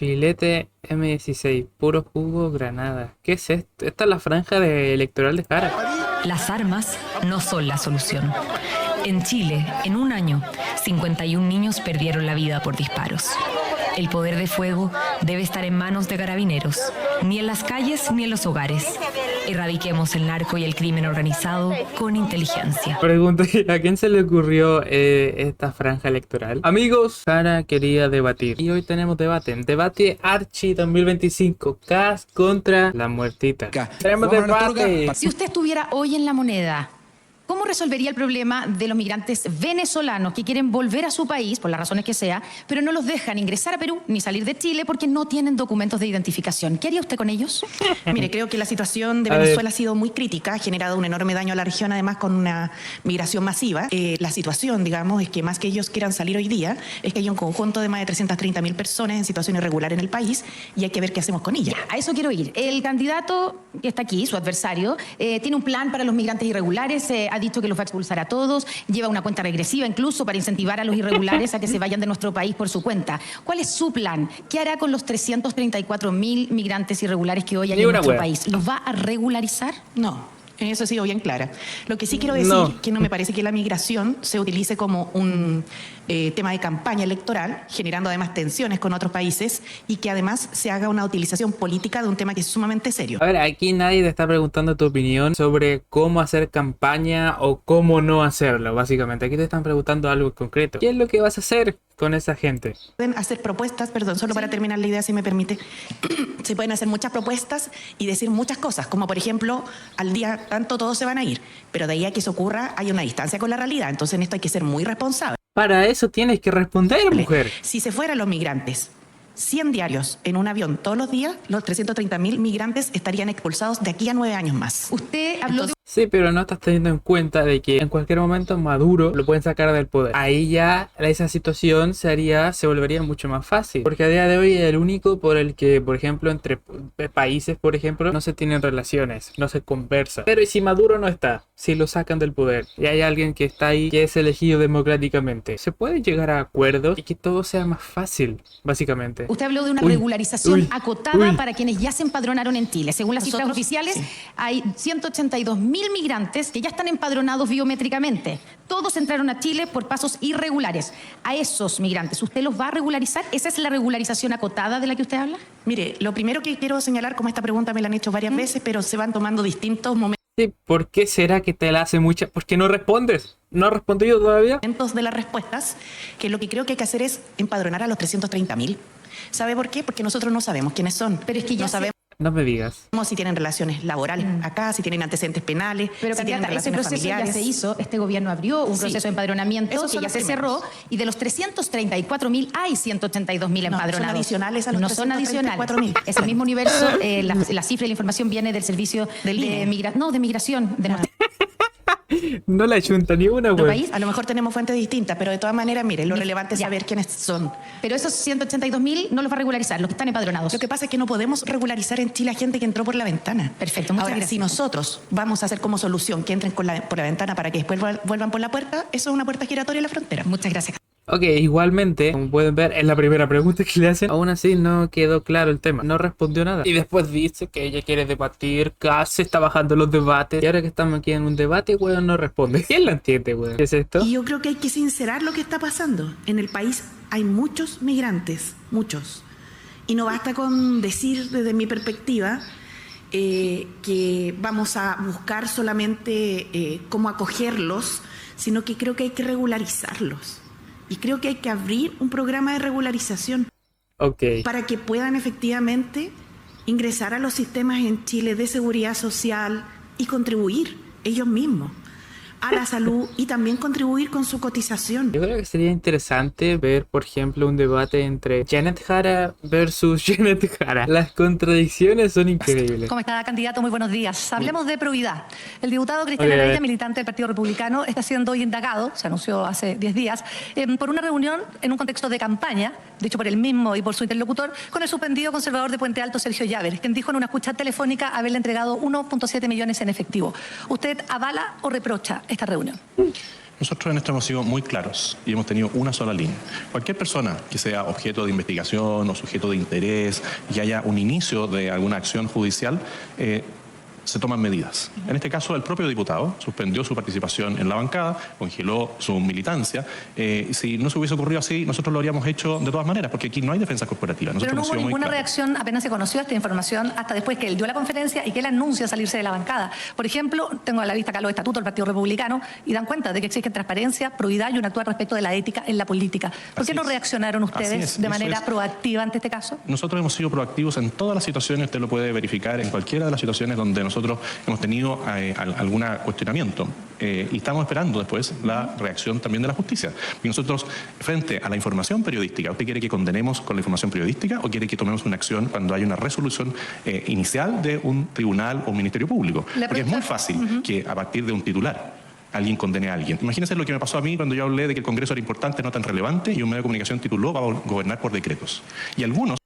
Filete M16, puro jugo, granada. ¿Qué es esto? Esta es la franja electoral de Jara. Las armas no son la solución. En Chile, en un año, 51 niños perdieron la vida por disparos. El poder de fuego debe estar en manos de carabineros, ni en las calles ni en los hogares. Erradiquemos el narco y el crimen organizado con inteligencia. Pregunto, ¿a quién se le ocurrió esta franja electoral? Amigos, Jara quería debatir. Y hoy tenemos debate. Debate Archi 2025. Cast contra la muertita. Tenemos debate. Si usted estuviera hoy en La Moneda, ¿cómo resolvería el problema de los migrantes venezolanos que quieren volver a su país, por las razones que sea, pero no los dejan ingresar a Perú ni salir de Chile porque no tienen documentos de identificación? ¿Qué haría usted con ellos? Mire, creo que la situación de Venezuela ha sido muy crítica, ha generado un enorme daño a la región, además con una migración masiva. La situación, digamos, es que más que ellos quieran salir hoy día, es que hay un conjunto de más de 330.000 personas en situación irregular en el país y hay que ver qué hacemos con ellas. A eso quiero ir. El candidato que está aquí, su adversario, tiene un plan para los migrantes irregulares, ha dicho que los va a expulsar a todos, lleva una cuenta regresiva incluso para incentivar a los irregulares a que se vayan de nuestro país por su cuenta. ¿Cuál es su plan? ¿Qué hará con los 334.000 migrantes irregulares que hoy hay en nuestro país? ¿Los va a regularizar? No. En eso he sido bien clara. Lo que sí quiero decir que no me parece que la migración se utilice como un tema de campaña electoral, generando además tensiones con otros países y que además se haga una utilización política de un tema que es sumamente serio. A ver, aquí nadie te está preguntando tu opinión sobre cómo hacer campaña o cómo no hacerlo, básicamente. Aquí te están preguntando algo concreto. ¿Qué es lo que vas a hacer con esa gente? Pueden hacer propuestas, perdón, solo para terminar la idea, si me permite. Se pueden hacer muchas propuestas y decir muchas cosas, como por ejemplo, al día tanto todos se van a ir, pero de ahí a que eso ocurra hay una distancia con la realidad, entonces en esto hay que ser muy responsable. Para eso tienes que responder, mujer. Si se fueran los migrantes 100 diarios en un avión todos los días, los 330.000 migrantes estarían expulsados de aquí a 9 años más. Usted habló de... Sí, pero no estás teniendo en cuenta de que en cualquier momento Maduro lo pueden sacar del poder. Ahí ya esa situación se volvería mucho más fácil. Porque a día de hoy es el único por el que, por ejemplo, entre países, por ejemplo, no se tienen relaciones, no se conversa. Pero ¿y si Maduro no está? Si lo sacan del poder y hay alguien que está ahí que es elegido democráticamente, se puede llegar a acuerdos y que todo sea más fácil, básicamente. Usted habló de una regularización acotada para quienes ya se empadronaron en Chile. Según las cifras oficiales, hay 182.000 migrantes que ya están empadronados biométricamente. Todos entraron a Chile por pasos irregulares. A esos migrantes, ¿usted los va a regularizar? ¿Esa es la regularización acotada de la que usted habla? Mire, lo primero que quiero señalar, como esta pregunta me la han hecho varias veces, pero se van tomando distintos momentos. Sí, ¿por qué será que te la hace mucha? Porque no respondes. ¿No has respondido todavía? De las respuestas, que lo que creo que hay que hacer es empadronar a los 330.000. ¿Sabe por qué? Porque nosotros no sabemos quiénes son. Pero es que ya no sabemos No me digas. si tienen relaciones laborales acá, si tienen antecedentes penales, pero si tienen ese relaciones proceso familiares. ya se hizo, este gobierno abrió un proceso de empadronamiento Esos que son ya los se primeros. cerró y de los 334.000 hay 182.000 empadronados. Son adicionales a los No son adicionales. 334.000. Es el mismo universo, la cifra y la información viene del servicio de migración de nuestro No la chunta ni una, güey. país. A lo mejor tenemos fuentes distintas, pero de todas maneras, mire, lo relevante es saber quiénes son. Pero esos 182.000 no los va a regularizar, los que están empadronados. Lo que pasa es que no podemos regularizar en Chile a gente que entró por la ventana. Perfecto, muchas Ahora, gracias. si nosotros vamos a hacer como solución que entren por la ventana para que después vuelvan por la puerta, eso es una puerta giratoria en la frontera. Muchas gracias. Ok, igualmente, como pueden ver, es la primera pregunta que le hacen. Aún así no quedó claro el tema. No respondió nada. Y después dice que ella quiere debatir, casi está bajando los debates. Y ahora que estamos aquí en un debate, weón, no responde. ¿Quién la entiende, weón? ¿Qué es esto? Y yo creo que hay que sincerar lo que está pasando. En el país hay muchos migrantes, muchos. Y no basta con decir desde mi perspectiva que vamos a buscar solamente cómo acogerlos, sino que creo que hay que regularizarlos. Y creo que hay que abrir un programa de regularización para que puedan efectivamente ingresar a los sistemas en Chile de seguridad social y contribuir ellos mismos a la salud y también contribuir con su cotización. Yo creo que sería interesante ver, por ejemplo, un debate entre Janet Jara versus Janet Jara. Las contradicciones son increíbles. ¿Cómo está, candidato? Muy buenos días. Hablemos de probidad. El diputado Cristian Heredia, militante del Partido Republicano, está siendo hoy indagado, se anunció hace 10 días, por una reunión en un contexto de campaña, dicho por él mismo y por su interlocutor, con el suspendido conservador de Puente Alto, Sergio Llaver, quien dijo en una escucha telefónica haberle entregado 1.7 millones en efectivo. ¿Usted avala o reprocha esta reunión? Nosotros en esto hemos sido muy claros y hemos tenido una sola línea. Cualquier persona que sea objeto de investigación o sujeto de interés y haya un inicio de alguna acción judicial, se toman medidas. En este caso, el propio diputado suspendió su participación en la bancada, congeló su militancia. Si no se hubiese ocurrido así, nosotros lo habríamos hecho de todas maneras, porque aquí no hay defensa corporativa. Pero no hemos hubo sido muy ninguna claros. reacción apenas se conoció esta información hasta después que él dio la conferencia y que él anuncia salirse de la bancada. Por ejemplo, tengo a la vista acá los estatutos del Partido Republicano y dan cuenta de que exige transparencia, probidad y un actuar respecto de la ética en la política. ¿Por qué no reaccionaron ustedes de manera proactiva ante este caso? Nosotros hemos sido proactivos en todas las situaciones, usted lo puede verificar en cualquiera de las situaciones donde nosotros hemos tenido algún cuestionamiento. Y estamos esperando después la reacción también de la justicia. Y nosotros, frente a la información periodística, ¿usted quiere que condenemos con la información periodística o quiere que tomemos una acción cuando hay una resolución inicial de un tribunal o un ministerio público? Porque es muy fácil que a partir de un titular alguien condene a alguien. Imagínense lo que me pasó a mí cuando yo hablé de que el Congreso era importante, no tan relevante, y un medio de comunicación tituló "va a gobernar por decretos". Y algunos,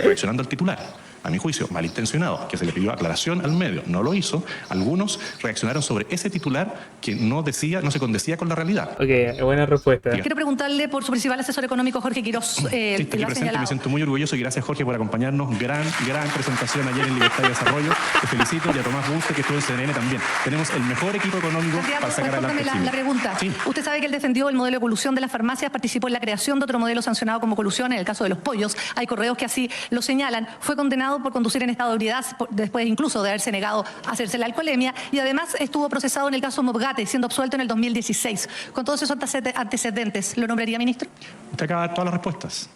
reaccionando al titular, a mi juicio, malintencionado, que se le pidió aclaración al medio, no lo hizo. Algunos reaccionaron sobre ese titular que no se condecía con la realidad. Ok, buena respuesta. Quiero preguntarle por su principal asesor económico, Jorge Quiroz. Sí, estoy aquí presente, me siento muy orgulloso y gracias, Jorge, por acompañarnos. Gran presentación ayer en Libertad y Desarrollo. Te felicito, y a Tomás Buste, que estuvo en CNN también. Tenemos el mejor equipo económico para sacar adelante la pregunta. Sí. Usted sabe que él defendió el modelo de colusión de las farmacias, participó en la creación de otro modelo sancionado como colusión, en el caso de los pollos. Hay correos que así lo señalan. Fue condenado por conducir en estado de ebriedad, después incluso de haberse negado a hacerse la alcoholemia, y además estuvo procesado en el caso Mobgate, siendo absuelto en el 2016. Con todos esos antecedentes, ¿lo nombraría ministro? Usted acaba de dar todas las respuestas.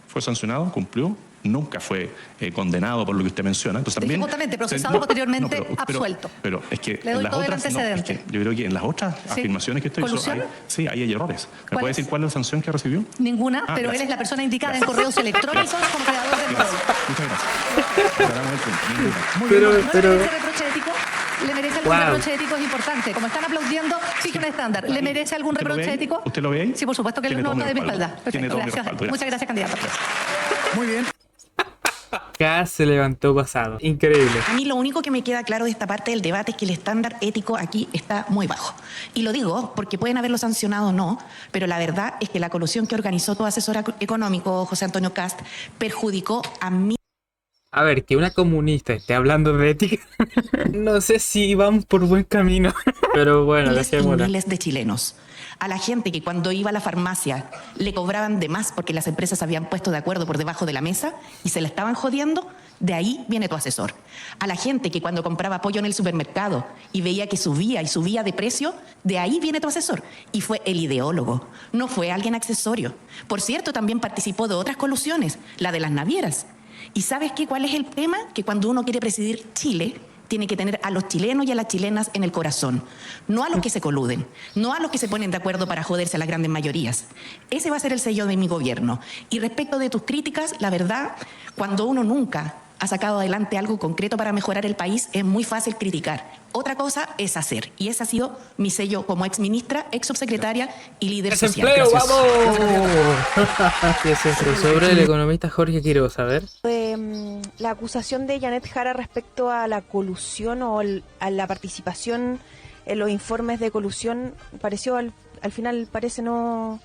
Fue sancionado, cumplió, nunca fue condenado por lo que usted menciona. Entonces, también, justamente, procesado, posteriormente absuelto. Pero es que Le doy en las todo el otras, antecedente. es que yo creo que en las otras afirmaciones que usted hizo, hay errores. ¿Me puede decir cuál es la sanción que recibió? Ninguna, pero gracias. él es la persona indicada en correos electrónicos como creador del modelo. Muchas gracias. Aclaramos el punto. Ninguna. Muy Pero- bien. ¿No pero- le merece reproche ético? ¿Le merece algún reproche ético? Es importante. Como están aplaudiendo, fije un estándar. ¿Le merece algún ¿Usted lo reproche ve ahí? ético? ¿Usted lo ve ahí? Sí, por supuesto que Tiene lo todo mi nota de mi respaldo. espalda. Tiene Perfecto, todo mi gracias. respaldo. Muchas gracias, candidato. Muy bien. Acá se levantó pasado. Increíble. A mí lo único que me queda claro de esta parte del debate es que el estándar ético aquí está muy bajo. Y lo digo porque pueden haberlo sancionado o no, pero la verdad es que la colusión que organizó tu asesor económico, José Antonio Cast, perjudicó a mí. A ver, que una comunista esté hablando de ética, no sé si vamos por buen camino. Pero bueno, Miles y dejémosla. miles de chilenos. A la gente que cuando iba a la farmacia le cobraban de más porque las empresas se habían puesto de acuerdo por debajo de la mesa y se la estaban jodiendo, de ahí viene tu asesor. A la gente que cuando compraba pollo en el supermercado y veía que subía y subía de precio, de ahí viene tu asesor. Y fue el ideólogo, no fue alguien accesorio. Por cierto, también participó de otras colusiones, la de las navieras. ¿Y sabes qué? ¿Cuál es el tema? Que cuando uno quiere presidir Chile, tiene que tener a los chilenos y a las chilenas en el corazón. No a los que se coluden, no a los que se ponen de acuerdo para joderse a las grandes mayorías. Ese va a ser el sello de mi gobierno. Y respecto de tus críticas, la verdad, cuando uno nunca ha sacado adelante algo concreto para mejorar el país, es muy fácil criticar. Otra cosa es hacer. Y ese ha sido mi sello como exministra, subsecretaria y líder social. ¡Desempleo, Gracias. vamos! ¿Qué es esto? Sobre el economista Jorge Quiroz, a ver. La acusación de Janet Jara respecto a la colusión o a la participación en los informes de colusión pareció al final parece no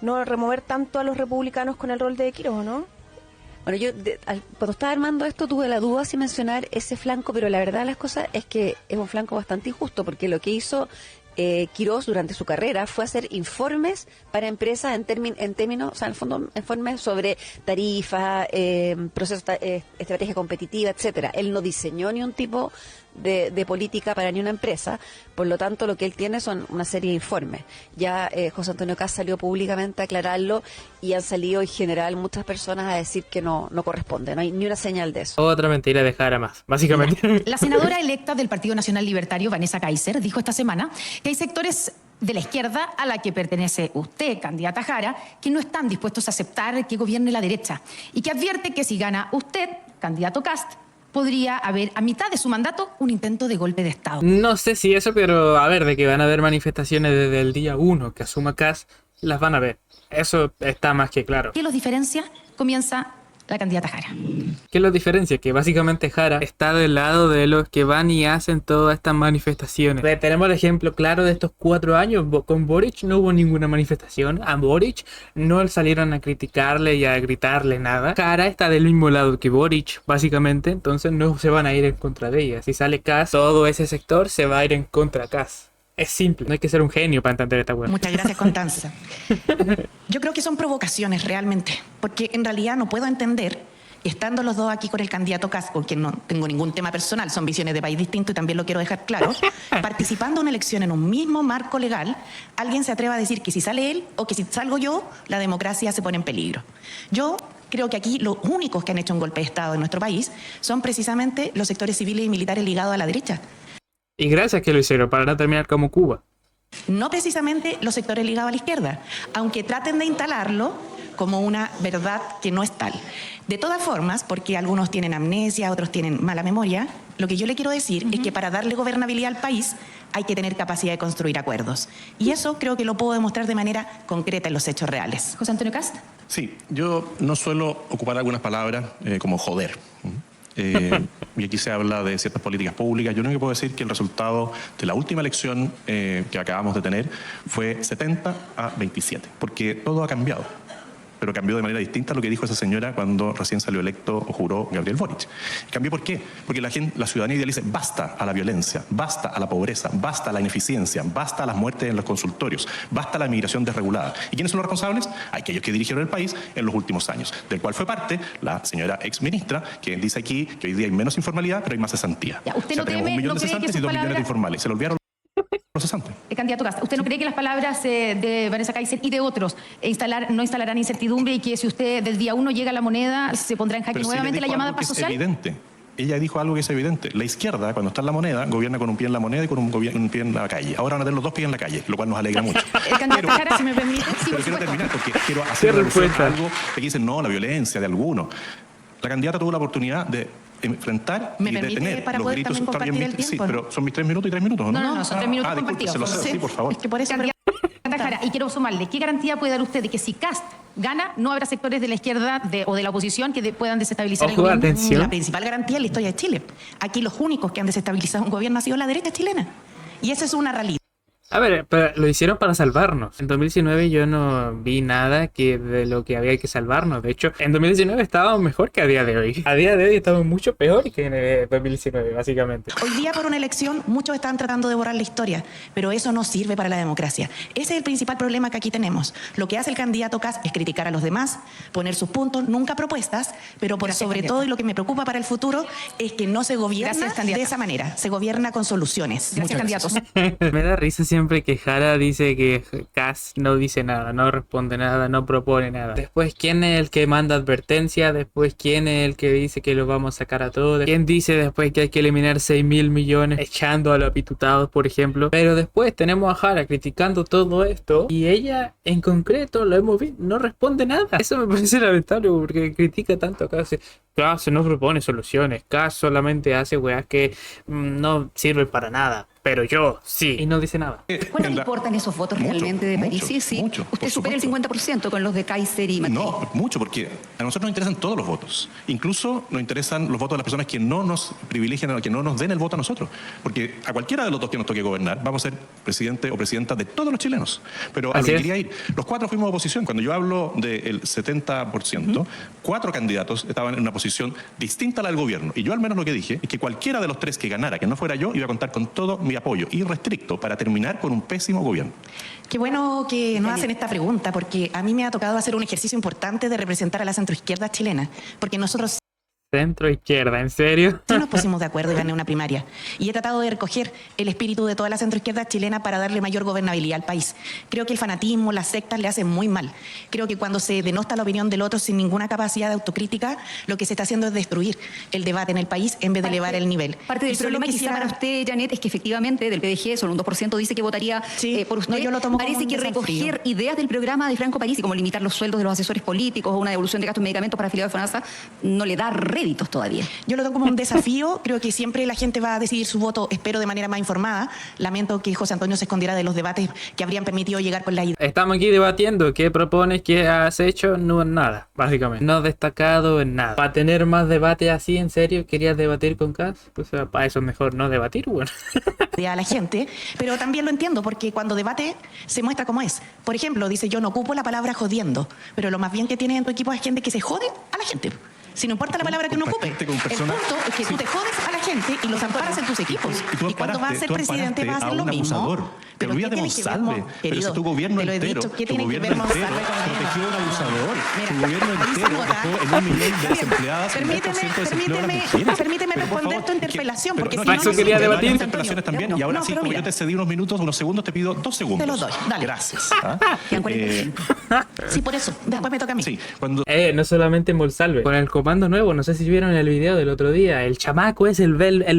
remover tanto a los republicanos con el rol de Quiroz, ¿no? Bueno, yo cuando estaba armando esto tuve la duda si mencionar ese flanco, pero la verdad de las cosas es que es un flanco bastante injusto, porque lo que hizo Quiroz durante su carrera fue hacer informes para empresas en términos, o sea, en el fondo, informes sobre tarifas, procesos, estrategia competitiva, etcétera. Él no diseñó ni un tipo de política para ni una empresa, por lo tanto lo que él tiene son una serie de informes. Ya José Antonio Cast salió públicamente a aclararlo y han salido en general muchas personas a decir que no corresponde, no hay ni una señal de eso. Otra mentira de Jara más, básicamente. La senadora electa del Partido Nacional Libertario, Vanessa Kaiser, dijo esta semana que hay sectores de la izquierda a la que pertenece usted, candidata Jara, que no están dispuestos a aceptar que gobierne la derecha y que advierte que si gana usted, candidato Cast, podría haber a mitad de su mandato un intento de golpe de Estado. No sé si eso, pero a ver, de que van a haber manifestaciones desde el día 1 que asuma Kast, las van a ver. Eso está más que claro. ¿Qué los diferencia? Comienza la candidata Jara. ¿Qué lo diferencia? Que básicamente Jara está del lado de los que van y hacen todas estas manifestaciones. Tenemos el ejemplo claro de estos 4 años. Con Boric no hubo ninguna manifestación. A Boric no salieron a criticarle y a gritarle nada. Jara está del mismo lado que Boric, básicamente. Entonces no se van a ir en contra de ella. Si sale Kast, todo ese sector se va a ir en contra de Kast. Es simple, no hay que ser un genio para entender esta hueá. Muchas gracias, Constanza. Yo creo que son provocaciones realmente, porque en realidad no puedo entender, estando los dos aquí con el candidato Kast, con quien no tengo ningún tema personal, son visiones de país distintos y también lo quiero dejar claro, participando en una elección en un mismo marco legal, alguien se atreva a decir que si sale él o que si salgo yo, la democracia se pone en peligro. Yo creo que aquí los únicos que han hecho un golpe de Estado en nuestro país son precisamente los sectores civiles y militares ligados a la derecha. Y gracias que lo hicieron, para no terminar como Cuba. No precisamente los sectores ligados a la izquierda, aunque traten de instalarlo como una verdad que no es tal. De todas formas, porque algunos tienen amnesia, otros tienen mala memoria, lo que yo le quiero decir es que para darle gobernabilidad al país hay que tener capacidad de construir acuerdos. Y eso creo que lo puedo demostrar de manera concreta en los hechos reales. José Antonio Kast. Sí, yo no suelo ocupar algunas palabras como joder. Y aquí se habla de ciertas políticas públicas. Yo lo único que puedo decir es que el resultado de la última elección que acabamos de tener fue 70-27, porque todo ha cambiado. Pero cambió de manera distinta a lo que dijo esa señora cuando recién salió electo o juró Gabriel Boric. ¿Cambió por qué? Porque la ciudadanía dice basta a la violencia, basta a la pobreza, basta a la ineficiencia, basta a las muertes en los consultorios, basta a la migración desregulada. ¿Y quiénes son los responsables? Aquellos que dirigieron el país en los últimos años, del cual fue parte la señora exministra, que dice aquí que hoy día hay menos informalidad, pero hay más cesantía. Ya, usted no tenemos teme, 1 millón no de cree que cesantes y sus 2 millones de palabras- informales. Se le olvidaron los cesantes. Candidato Kast, ¿usted no cree que las palabras de Vanessa Kaiser y de otros no instalarán incertidumbre y que si usted del día 1 llega a la moneda se pondrá en jaque Pero si ella nuevamente la dijo llamada algo paz que es social? evidente. Ella dijo algo que es evidente. La izquierda, cuando está en la moneda, gobierna con un pie en la moneda y con un pie en la calle. Ahora van a tener los 2 pies en la calle, lo cual nos alegra mucho. El candidato Jara, si me permite. Sí, Pero por quiero supuesto. terminar porque quiero hacer referencia respuesta. a algo que dicen, no, la violencia de algunos. La candidata tuvo la oportunidad de enfrentar ¿Me y permite detener para los poder gritos. también compartir el Sí, tiempo? pero son mis 3 minutos y 3 minutos, ¿o no? No, son 3 minutos disculpe, compartidos. se lo sé, sí, por favor. Es que por eso... Candidata Jara, y quiero sumarle, ¿qué garantía puede dar usted de que si Kast gana, no habrá sectores de la izquierda o de la oposición que puedan desestabilizar el Ojo, gobierno? atención. La principal garantía es la historia de Chile. Aquí los únicos que han desestabilizado un gobierno ha sido la derecha chilena. Y esa es una realidad. A ver, pero lo hicieron para salvarnos. En 2019 yo no vi nada de lo que había que salvarnos. De hecho, en 2019 estábamos mejor que a día de hoy. A día de hoy estamos mucho peor que en 2019, básicamente. Hoy día por una elección muchos están tratando de borrar la historia, pero eso no sirve para la democracia. Ese es el principal problema que aquí tenemos. Lo que hace el candidato Kast es criticar a los demás, poner sus puntos, nunca propuestas, pero por Gracias, sobre candidato. todo y lo que me preocupa para el futuro es que no se gobierna Gracias, candidata. de esa manera, se gobierna con soluciones. Gracias, Muchas candidatos. Me da risa siempre que Jara dice que Kast no dice nada, no responde nada, no propone nada. Después, ¿quién es el que manda advertencia? Después, ¿quién es el que dice que lo vamos a sacar a todos? ¿Quién dice después que hay que eliminar 6.000 millones echando a los diputados, por ejemplo? Pero después tenemos a Jara criticando todo esto y ella, en concreto, lo hemos visto, no responde nada. Eso me parece lamentable porque critica tanto a Kast. Kast no propone soluciones, Kast solamente hace weas que no sirven para nada. Pero yo sí. Y no dice nada. ¿Cuánto le importan esos votos Mucho, realmente de mucho, Parisi? Sí, mucho, usted por supera el supuesto. 50% con los de Kaiser y Macri. No, mucho, porque a nosotros nos interesan todos los votos. Incluso nos interesan los votos de las personas que no nos privilegian o que no nos den el voto a nosotros. Porque a cualquiera de los dos que nos toque gobernar, vamos a ser presidente o presidenta de todos los chilenos. Pero a Así lo que es. quería ir, los 4 fuimos oposición. Cuando yo hablo del 70%, 4 candidatos estaban en una posición distinta a la del gobierno. Y yo al menos lo que dije es que cualquiera de los 3 que ganara, que no fuera yo, iba a contar con todo mi apoyo irrestricto para terminar con un pésimo gobierno. Qué bueno que nos hacen esta pregunta, porque a mí me ha tocado hacer un ejercicio importante de representar a la centroizquierda chilena, porque nosotros Centro izquierda, ¿en serio? sí nos pusimos de acuerdo y gané una primaria. Y he tratado de recoger el espíritu de toda la centroizquierda chilena para darle mayor gobernabilidad al país. Creo que el fanatismo, las sectas le hacen muy mal. Creo que cuando se denosta la opinión del otro sin ninguna capacidad de autocrítica, lo que se está haciendo es destruir el debate en el país en vez de elevar el nivel. Parte del Y solo problema quizá quisiera- para usted, Janet, es que efectivamente del PDG solo un 2% dice que votaría Sí, por usted. no, yo lo tomo como Parece un que desafío. recoger ideas del programa de Franco Parisi, como limitar los sueldos de los asesores políticos o una devolución de gastos en medicamentos para afiliados de FONASA, no le da inéditos todavía. Yo lo tomo como un desafío. Creo que siempre la gente va a decidir su voto, espero, de manera más informada. Lamento que José Antonio se escondiera de los debates que habrían permitido llegar con la idea. Estamos aquí debatiendo qué propones, qué has hecho, no en nada, básicamente. No has destacado en nada. Para tener más debate así, en serio, ¿querías debatir con Kass? Pues para eso es mejor no debatir, bueno. A la gente, pero también lo entiendo porque cuando debate se muestra cómo es. Por ejemplo, dice, yo no ocupo la palabra jodiendo, pero lo más bien que tienes en tu equipo es gente que se jode a la gente. Si no importa la palabra que uno ocupe, el punto es que tú te jodes a la gente y los amparas en tus equipos. Y cuando vas a ser presidente vas a hacer lo mismo. Te olvidas de Monsalve, pero si tu gobierno entero, protegió a un abusador, tu gobierno entero dejó en 1 millón de desempleadas, Permíteme responder tu interpelación, porque si no, eso quería debatir. Interpelaciones también, y ahora sí, como yo te cedí unos minutos, unos segundos, te pido 2 segundos. Te los doy, dale. Gracias. Sí, por eso, después me toca a mí. Sí, cuando... No solamente en Monsalve, con el comando nuevo, no sé si vieron el video del otro día, el chamaco es el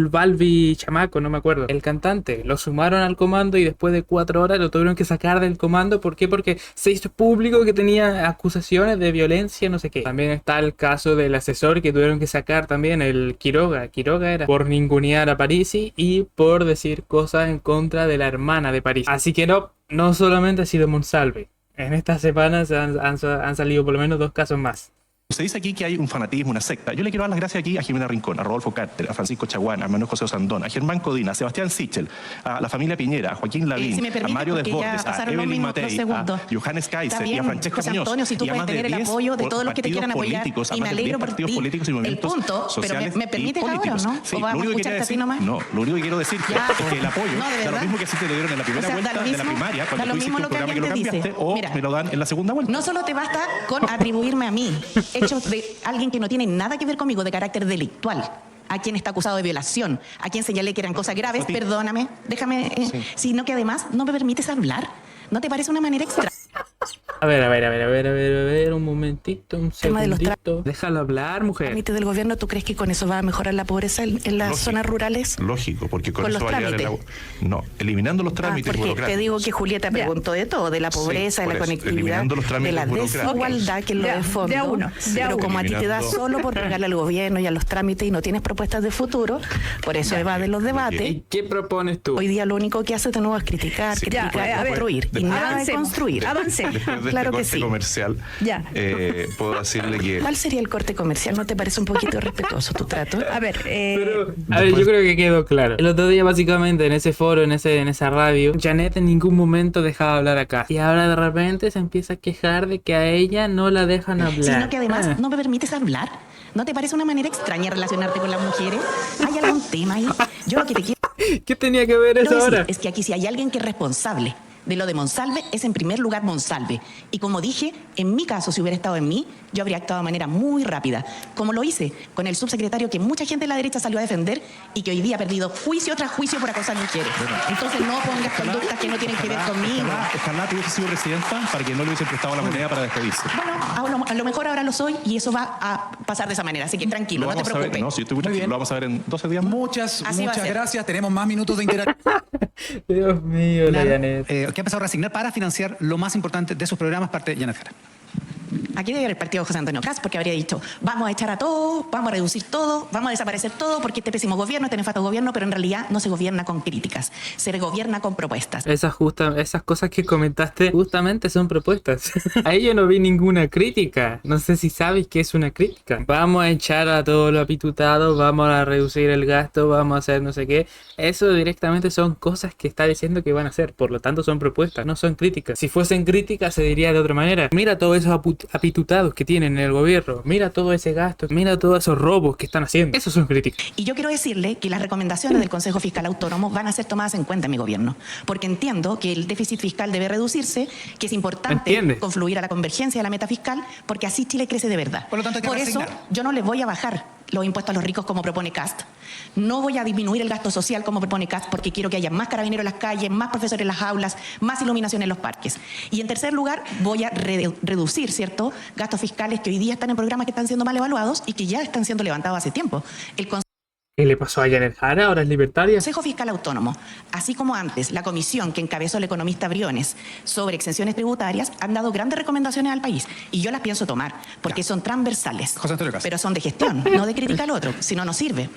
Balbi chamaco, no me acuerdo, el cantante, lo sumaron al comando y después de 4 horas lo tuvieron que sacar del comando. ¿Por qué? Porque se hizo público que tenía acusaciones de violencia, no sé qué. También está el caso del asesor que tuvieron que sacar también, el Quiroga era por ningunear a Parisi y por decir cosas en contra de la hermana de Parisi. Así que no solamente ha sido Monsalve. En estas semanas han salido por lo menos 2 casos más. Se dice aquí que hay un fanatismo, una secta. Yo le quiero dar las gracias aquí a Jimena Rincón, a Rodolfo Carter, a Francisco Chaguán, a Manuel José Osandón, a Germán Codina, a Sebastián Sichel, a la familia Piñera, a Joaquín Lavín, a Mario Desbordes, a Evelyn Matei, a Johannes Kaiser y a Francesco José Muñoz. Antonio, si tú puedes tener el apoyo de todos los que te quieran apoyar, y me alegro por ti. Políticos y movimientos el punto, sociales pero ¿me permites ahora, no? Sí, ¿O vas a escucharte a ti nomás? No, lo único que quiero decir es que el apoyo da lo mismo que si te lo dieron en la primera vuelta de la primaria, cuando tú hiciste un programa que lo cambiaste, o me lo dan en la segunda vuelta. No solo te basta con atribuirme a mí hechos de alguien que no tiene nada que ver conmigo, de carácter delictual, a quien está acusado de violación, a quien señalé que eran cosas graves, perdóname, déjame, sino que además no me permites hablar. ¿No te parece una manera extraña? A ver, un momentito, un segundito. Déjalo hablar, mujer. ¿Trámites del gobierno, tú crees que con eso va a mejorar la pobreza en las zonas rurales? Lógico, porque con eso los va a llegar trámites. No, eliminando los trámites porque burocráticos. te digo que Julieta preguntó de todo, de la pobreza, de la conectividad, de la desigualdad, que es lo de fondo. Pero como a ti te da solo por pegarle al gobierno y a los trámites y no tienes propuestas de futuro, por eso evaden los debates. ¿Y qué propones tú? Hoy día lo único que haces de nuevo es criticar, construir. Y nada de construir. Avancemos. Después de Claro que este corte sí. comercial, puedo decirle que... ¿Cuál sería el corte comercial? ¿No te parece un poquito irrespetuoso tu trato? A ver, yo creo que quedó claro. El otro día, básicamente, en ese foro, en esa radio, Janet en ningún momento dejaba hablar acá. Y ahora de repente se empieza a quejar de que a ella no la dejan hablar. Sino que además no me permites hablar. ¿No te parece una manera extraña relacionarte con las mujeres? ¿Hay algún tema ahí? Yo lo que te quiero ¿Qué tenía que ver eso decir ahora? es que aquí si hay alguien que es responsable de lo de Monsalve, es en primer lugar Monsalve. Y como dije, en mi caso, si hubiera estado en mí, yo habría actuado de manera muy rápida, como lo hice con el subsecretario que mucha gente de la derecha salió a defender y que hoy día ha perdido juicio tras juicio por acosar mujeres. Entonces no pongas conductas que no tienen que ver conmigo. Ojalá tuviese sido presidenta para que no le hubiesen prestado la moneda para despedirse. Bueno, a lo mejor ahora lo soy y eso va a pasar de esa manera, así que tranquilo, no te preocupes. No, si estoy muy tranquilo, lo vamos a ver en 12 días más. Muchas gracias. Tenemos más minutos de interacción. Dios mío, la Janet. ¿Qué ha empezado a resignar para financiar lo más importante de sus programas, parte de Janet Jara? Aquí debe haber el partido de José Antonio Kass, porque habría dicho, vamos a echar a todos, vamos a reducir todo, vamos a desaparecer todo, porque este pésimo gobierno, este nefasto gobierno, pero en realidad no se gobierna con críticas, se gobierna con propuestas. Esas cosas que comentaste justamente son propuestas. Ahí yo no vi ninguna crítica. No sé si sabes qué es una crítica. Vamos a echar a todos los apitutados, vamos a reducir el gasto, vamos a hacer no sé qué. Eso directamente son cosas que está diciendo que van a hacer. Por lo tanto son propuestas, no son críticas. Si fuesen críticas se diría de otra manera. Mira todos esos apitutados que tienen en el gobierno. Mira todo ese gasto. Mira todos esos robos que están haciendo. Esos son críticas. Y yo quiero decirle que las recomendaciones del Consejo Fiscal Autónomo van a ser tomadas en cuenta en mi gobierno. Porque entiendo que el déficit fiscal debe reducirse, que es importante confluir a la convergencia de la meta fiscal, porque así Chile crece de verdad. Por lo tanto, por eso yo no les voy a bajar los impuestos a los ricos como propone Kast. No voy a disminuir el gasto social como propone Kast, porque quiero que haya más carabineros en las calles, más profesores en las aulas, más iluminación en los parques. Y en tercer lugar, voy a reducir, ¿cierto?, gastos fiscales que hoy día están en programas que están siendo mal evaluados y que ya están siendo levantados hace tiempo. ¿Qué le pasó a Janet Jara? ¿Ahora es libertaria? Consejo Fiscal Autónomo, así como antes la comisión que encabezó el economista Briones sobre exenciones tributarias, han dado grandes recomendaciones al país y yo las pienso tomar porque son transversales, José Antonio Cast. pero son de gestión, no de crítica al otro, si no nos sirve.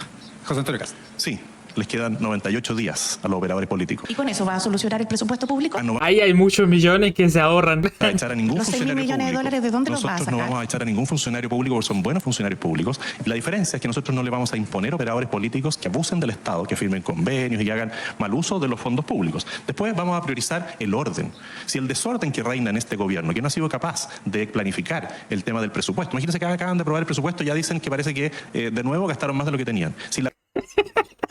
José Antonio Cast. Sí, les quedan 98 días a los operadores políticos. ¿Y con eso va a solucionar el presupuesto público? No va Ahí hay muchos millones que se ahorran. a echar a ningún Los 6.000 funcionario millones de público. dólares, ¿de dónde los va a Nosotros no sacar? vamos a echar a ningún funcionario público porque son buenos funcionarios públicos. Y la diferencia es que nosotros no le vamos a imponer operadores políticos que abusen del Estado, que firmen convenios y que hagan mal uso de los fondos públicos. Después vamos a priorizar el orden. Si el desorden que reina en este gobierno, que no ha sido capaz de planificar el tema del presupuesto, imagínense que acaban de aprobar el presupuesto, ya dicen que parece que de nuevo gastaron más de lo que tenían. Si la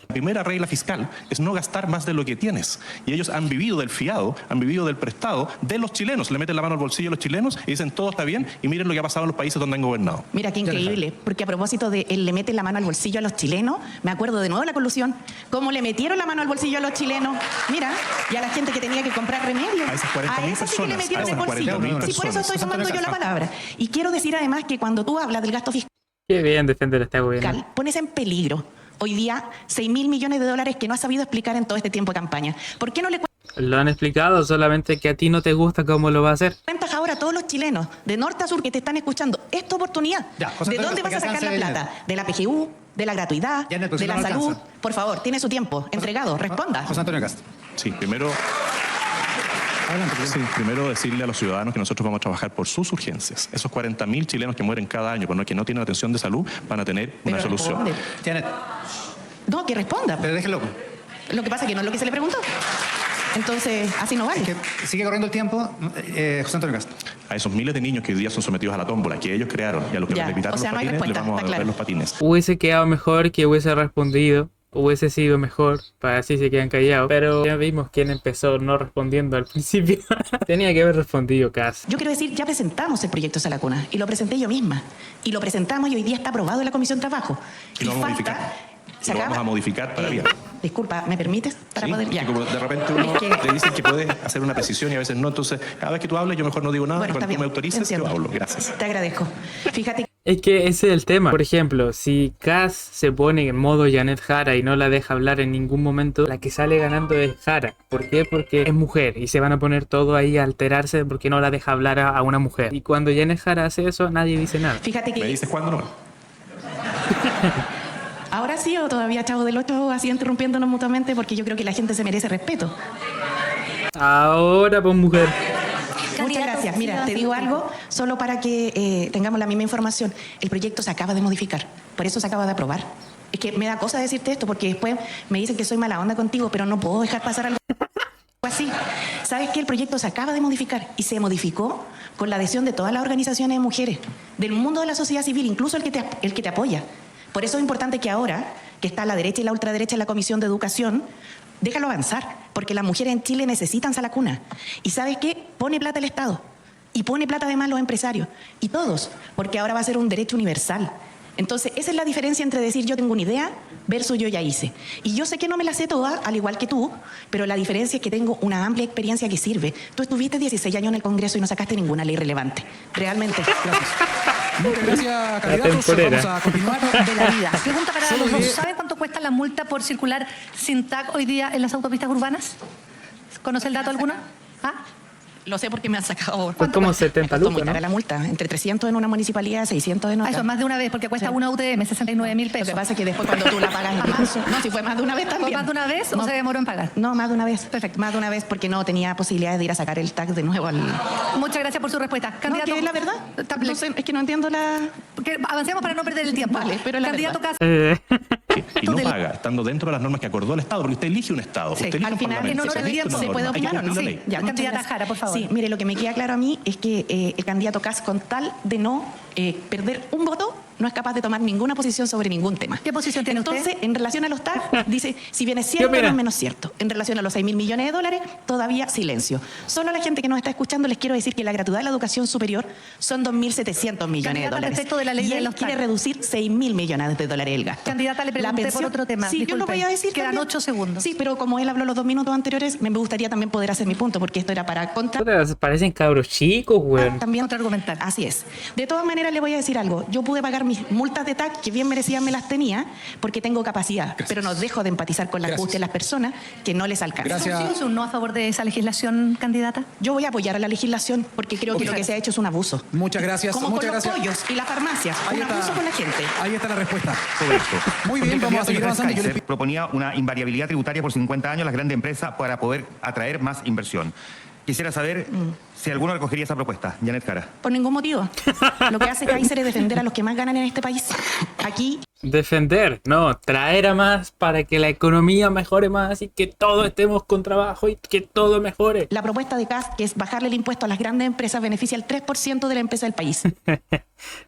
primera regla fiscal es no gastar más de lo que tienes. Y ellos han vivido del fiado, han vivido del prestado de los chilenos. Le meten la mano al bolsillo a los chilenos y dicen todo está bien y miren lo que ha pasado en los países donde han gobernado. Mira qué increíble, porque a propósito de él le mete la mano al bolsillo a los chilenos, me acuerdo de nuevo de la colusión, cómo le metieron la mano al bolsillo a los chilenos, mira, y a la gente que tenía que comprar remedios. A esas 40.000 a esas sí que le personas, metieron a el esas bolsillo. 40.000 Sí, por eso estoy personas. tomando yo la palabra. Y quiero decir además que cuando tú hablas del gasto fiscal, Qué bien defender a este gobierno. pones en peligro hoy día 6.000 millones de dólares que no has sabido explicar en todo este tiempo de campaña. ¿Por qué no le Lo han explicado, solamente que a ti no te gusta cómo lo va a hacer. cuentas ahora a todos los chilenos, de norte a sur, que te están escuchando, esta oportunidad? Ya, José ¿De Antonio, dónde vas a para que sacar la alcance, plata? ¿De la PGU? ¿De la gratuidad? Janet, pero ¿De si la no salud? alcanza. Por favor, tiene su tiempo. Entregado, responda. José Antonio Cast. Sí, primero Adelante, presidente. Sí, primero decirle a los ciudadanos que nosotros vamos a trabajar por sus urgencias. Esos 40.000 chilenos que mueren cada año por que no tienen atención de salud van a tener una Pero solución. responde. Janet, No, que responda. pero déjelo. Lo que pasa es que no es lo que se le preguntó. Entonces, así no vale. Que sigue corriendo el tiempo. José Antonio Cast. A esos miles de niños que hoy día son sometidos a la tómbola, que ellos crearon y a los que Ya, les quitaron o sea, los no hay patines, les respuesta, vamos a está devolver claro. los patines. Hubiese quedado mejor que hubiese respondido. Hubiese sido mejor, para así se quedan callados. Pero ya vimos quién empezó no respondiendo al principio. Tenía que haber respondido casi. Yo quiero decir, ya presentamos el proyecto Sala Cuna y lo presenté yo misma. Y lo presentamos y hoy día está aprobado en la Comisión de Trabajo. Y lo vamos a modificar. Lo vamos a modificar para bien. Disculpa, ¿me permites? Para Sí, poder... porque como de repente uno Es que- te dicen que puedes hacer una precisión y a veces no. Entonces, cada vez que tú hables, yo mejor no digo nada. Bueno, y está cuando tú bien. me autorices, Entiendo. yo hablo. Gracias. Te agradezco. Fíjate Es que ese es el tema. Por ejemplo, si Cass se pone en modo Janet Jara y no la deja hablar en ningún momento, la que sale ganando es Jara. ¿Por qué? Porque es mujer y se van a poner todo ahí a alterarse porque no la deja hablar a una mujer. Y cuando Janet Jara hace eso, nadie dice nada. Fíjate ¿Me que dices cuándo no? ahora sí o todavía Chavo del Ocho así interrumpiéndonos mutuamente porque yo creo que la gente se merece respeto. Ahora, pues mujer. Muchas gracias. Mira, te digo algo, solo para que tengamos la misma información. El proyecto se acaba de modificar, por eso se acaba de aprobar. Es que me da cosa decirte esto porque después me dicen que soy mala onda contigo, pero no puedo dejar pasar algo así. ¿Sabes qué? El proyecto se acaba de modificar y se modificó con la adhesión de todas las organizaciones de mujeres, del mundo de la sociedad civil, incluso el que te apoya. Por eso es importante que ahora, que está la derecha y la ultraderecha en la Comisión de Educación, déjalo avanzar, porque las mujeres en Chile necesitan Sala Cuna. ¿Y sabes qué? Pone plata el Estado y pone plata además los empresarios y todos, porque ahora va a ser un derecho universal. Entonces, esa es la diferencia entre decir yo tengo una idea versus yo ya hice. Y yo sé que no me la sé toda, al igual que tú, pero la diferencia es que tengo una amplia experiencia que sirve. Tú estuviste 16 años en el Congreso y no sacaste ninguna ley relevante. Realmente. Muchas gracias, candidatos. temporera. Vamos a continuar. De la vida. Pregunta para Solo los dos. diré- ¿Saben cuánto cuesta la multa por circular sin tag hoy día en las autopistas urbanas? ¿Conoce el dato alguno? ¿Ah? Lo sé porque me han sacado. Pues como 70 Costó muy lucas, cara ¿no? la multa, entre 300 en una municipalidad, 600 en Ah, otra. eso, más de una vez, porque cuesta Sí. una UTM, 69.000 Lo pesos. que pasa es que después cuando tú la pagas en marzo... No, si fue más de una vez ¿Fue también. más de una vez o No. se demoró en pagar? No, más de una vez. Perfecto. Más de una vez porque no tenía posibilidades de ir a sacar el tag de nuevo al... Muchas gracias por su respuesta. No, Candidato, que es la verdad. No sé, es que no entiendo la... porque avancemos para no perder el tiempo. Vale, pero la Candidato verdad. Cas- Y no paga, estando dentro de las normas que acordó el Estado, porque usted elige un Estado. Sí, Usted elige Al un final, parlamento, en honor usted al elige tiempo, una ¿se puede norma, hay que opinar o no? cumplir la Sí. ley. Ya, muchas Candidata gracias. Jara, por favor. Sí, mire, lo que me queda claro a mí es que el candidato Kass, con tal de no perder un voto, no es capaz de tomar ninguna posición sobre ningún tema. ¿Qué posición tiene usted? Entonces, en relación a los TAG, dice, si bien es cierto, opina? no es menos cierto. En relación a los 6.000 millones de dólares, todavía silencio. Solo a la gente que nos está escuchando les quiero decir que la gratuidad de la educación superior son 2.700 millones de Candidata, dólares. respecto de la ley y de él los quiere TAG. reducir 6.000 millones de dólares el gasto. Candidata, le La pregunté por otro tema. Sí, yo lo Disculpe. voy a decir Quedan también. 8 segundos. Sí, pero como él habló los 2 minutos anteriores, me gustaría también poder hacer mi punto, porque esto era para contra... Parecen cabros chicos, weón. También Contraargumentar. Así es. De todas maneras, le voy a decir algo. Yo pude pagar mis multas de TAC, que bien merecidas me las tenía, porque tengo capacidad. Gracias. Pero no dejo de empatizar con la angustia de las personas que no les alcanza. Gracias. ¿Sí o no a favor de esa legislación, candidata? Yo voy a apoyar a la legislación porque creo que lo que se ha hecho es un abuso. Muchas gracias. Como muchas con los gracias. pollos y las farmacias, Ahí un está. abuso con la gente. Ahí está la respuesta. Sobre esto. Muy bien, El vamos a seguir candidato avanzando. Yo les Kaiser proponía una invariabilidad tributaria por 50 años a las grandes empresas para poder atraer más inversión. Quisiera saber si alguno recogería esa propuesta. Janet Jara. Por ningún motivo. Lo que hace Kaiser es defender a los que más ganan en este país. Aquí Defender, no, traer a más para que la economía mejore más y que todos estemos con trabajo y que todo mejore. la propuesta de Kast, que es bajarle el impuesto a las grandes empresas, beneficia al 3% de la empresa del país.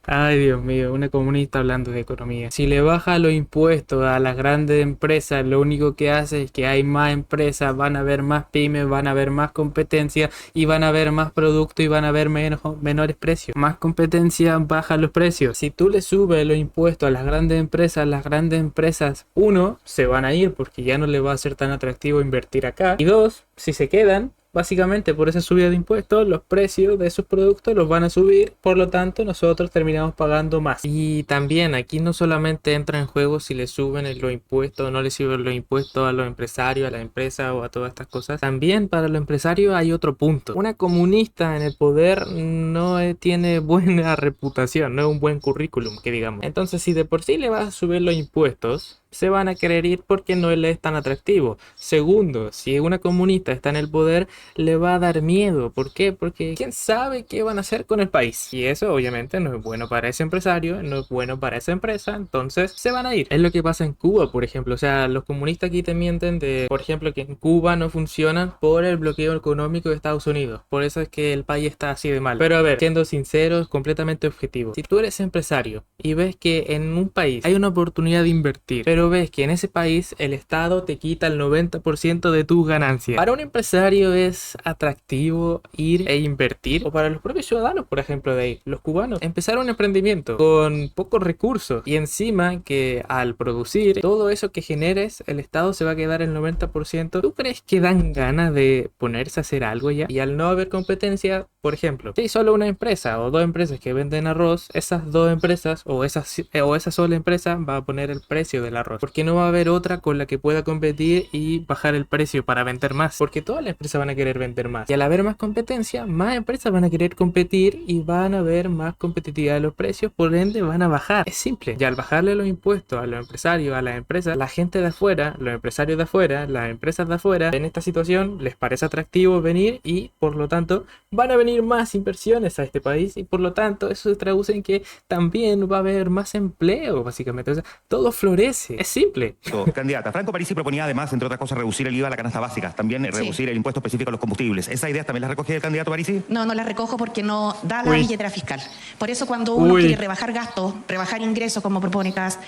Ay, Dios mío, una comunista hablando de economía. Si le baja los impuestos a las grandes empresas, lo único que hace es que hay más empresas, van a haber más pymes, van a haber más competencia y van a haber más productos y van a haber menores precios. Más competencia, baja los precios. Si tú le subes los impuestos a las grandes empresas, uno, se van a ir porque ya no les va a ser tan atractivo invertir acá. Y dos, si se quedan, básicamente por esa subida de impuestos, los precios de esos productos los van a subir, por lo tanto nosotros terminamos pagando más. Y también aquí no solamente entra en juego si le suben los impuestos o no le suben los impuestos a los empresarios, a la empresa o a todas estas cosas. También para los empresarios hay otro punto. Una comunista en el poder no tiene buena reputación, no es un buen currículum, que digamos. Entonces, si de por sí le vas a subir los impuestos, se van a querer ir porque no le es tan atractivo. Segundo, si una comunista está en el poder, le va a dar miedo. ¿Por qué? Porque quién sabe qué van a hacer con el país. Y eso obviamente no es bueno para ese empresario, no es bueno para esa empresa, entonces se van a ir. Es lo que pasa en Cuba, por ejemplo. O sea, los comunistas aquí te mienten de, por ejemplo, que en Cuba no funcionan por el bloqueo económico de Estados Unidos. Por eso es que el país está así de mal. Pero a ver, siendo sinceros, completamente objetivos. Si tú eres empresario y ves que en un país hay una oportunidad de invertir, pero ves que en ese país el Estado te quita el 90% de tus ganancias. Para un empresario es atractivo ir e invertir, o para los propios ciudadanos, por ejemplo, de ahí, los cubanos, empezar un emprendimiento con pocos recursos y encima que al producir todo eso que generes, el Estado se va a quedar el 90%. ¿Tú crees que dan ganas de ponerse a hacer algo ya? Y al no haber competencia, por ejemplo, si hay solo una empresa o dos empresas que venden arroz, esas dos empresas o esa sola empresa va a poner el precio del arroz, porque no va a haber otra con la que pueda competir y bajar el precio para vender más, porque todas las empresas van a querer vender más, y al haber más competencia, más empresas van a querer competir y van a haber más competitividad de los precios, por ende van a bajar. Es simple. Y al bajarle los impuestos a los empresarios, a las empresas, la gente de afuera, los empresarios de afuera, las empresas de afuera, en esta situación les parece atractivo venir y por lo tanto van a venir más inversiones a este país y por lo tanto eso se traduce en que también va a haber más empleo, básicamente. O sea, todo florece. Es simple. Candidata, Franco Parisi proponía además, entre otras cosas, reducir el IVA a la canasta básica, también reducir el impuesto específico a los combustibles. ¿Esa idea también la recoge el candidato Parisi? No, no la recojo porque no da la billetera fiscal. Por eso cuando uno quiere rebajar gastos, rebajar ingresos, como propone Kast,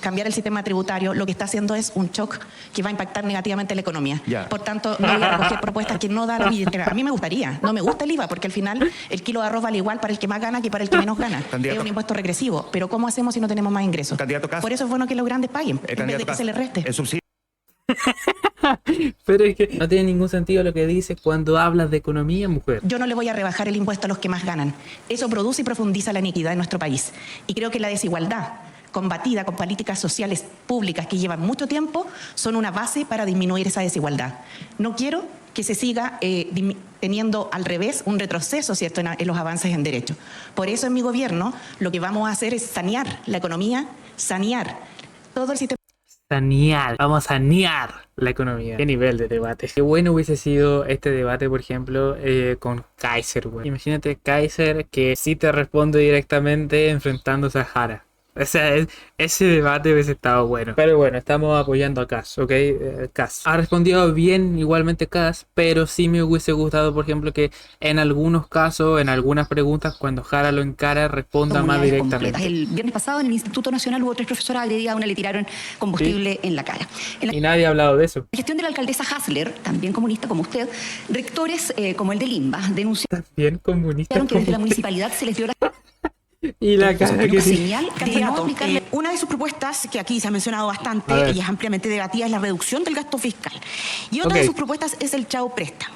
cambiar el sistema tributario, lo que está haciendo es un shock que va a impactar negativamente la economía. Ya. Por tanto, no voy a recoger propuestas que no da la billetera. A mí me gustaría, no me gusta el IVA, porque al final el kilo de arroz vale igual para el que más gana que para el que menos gana. Candidato. Es un impuesto regresivo, pero ¿cómo hacemos si no tenemos más ingresos? Candidato Kast. Por eso es bueno que los grandes paguen, en vez de que se les reste. El subsidio Pero es que no tiene ningún sentido lo que dice cuando hablas de economía, mujer. Yo no le voy a rebajar el impuesto a los que más ganan. Eso produce y profundiza la inequidad en nuestro país. Y creo que la desigualdad, combatida con políticas sociales públicas que llevan mucho tiempo, son una base para disminuir esa desigualdad. No quiero que se siga teniendo al revés un retroceso, ¿cierto?, en los avances en derechos. Por eso en mi gobierno lo que vamos a hacer es sanear la economía, sanear todo el sistema. Sanear, vamos a sanear la economía. Qué nivel de debate. Qué bueno hubiese sido este debate, por ejemplo, con Kaiser, güey. Imagínate Kaiser que sí te responde directamente enfrentándose a Jara. O sea, ese debate hubiese estado bueno. Pero bueno, estamos apoyando a Kast, ¿ok? Kast. Ha respondido bien igualmente Kast, pero sí me hubiese gustado, por ejemplo, que en algunos casos, en algunas preguntas, cuando Jara lo encara, responda más directamente. El viernes pasado en el Instituto Nacional hubo 3 profesoras agredidas, a una le tiraron combustible en la cara. Y nadie ha hablado de eso. La gestión de la alcaldesa Hasler, también comunista como usted, rectores como el de Limba denunciaron También comunista. que desde la municipalidad se les dio la Y la cara que sí. señal de no Candidato, aplicarle. una de sus propuestas, que aquí se ha mencionado bastante A ver. y es ampliamente debatida, es la reducción del gasto fiscal. Y otra de sus propuestas es el chao préstamo.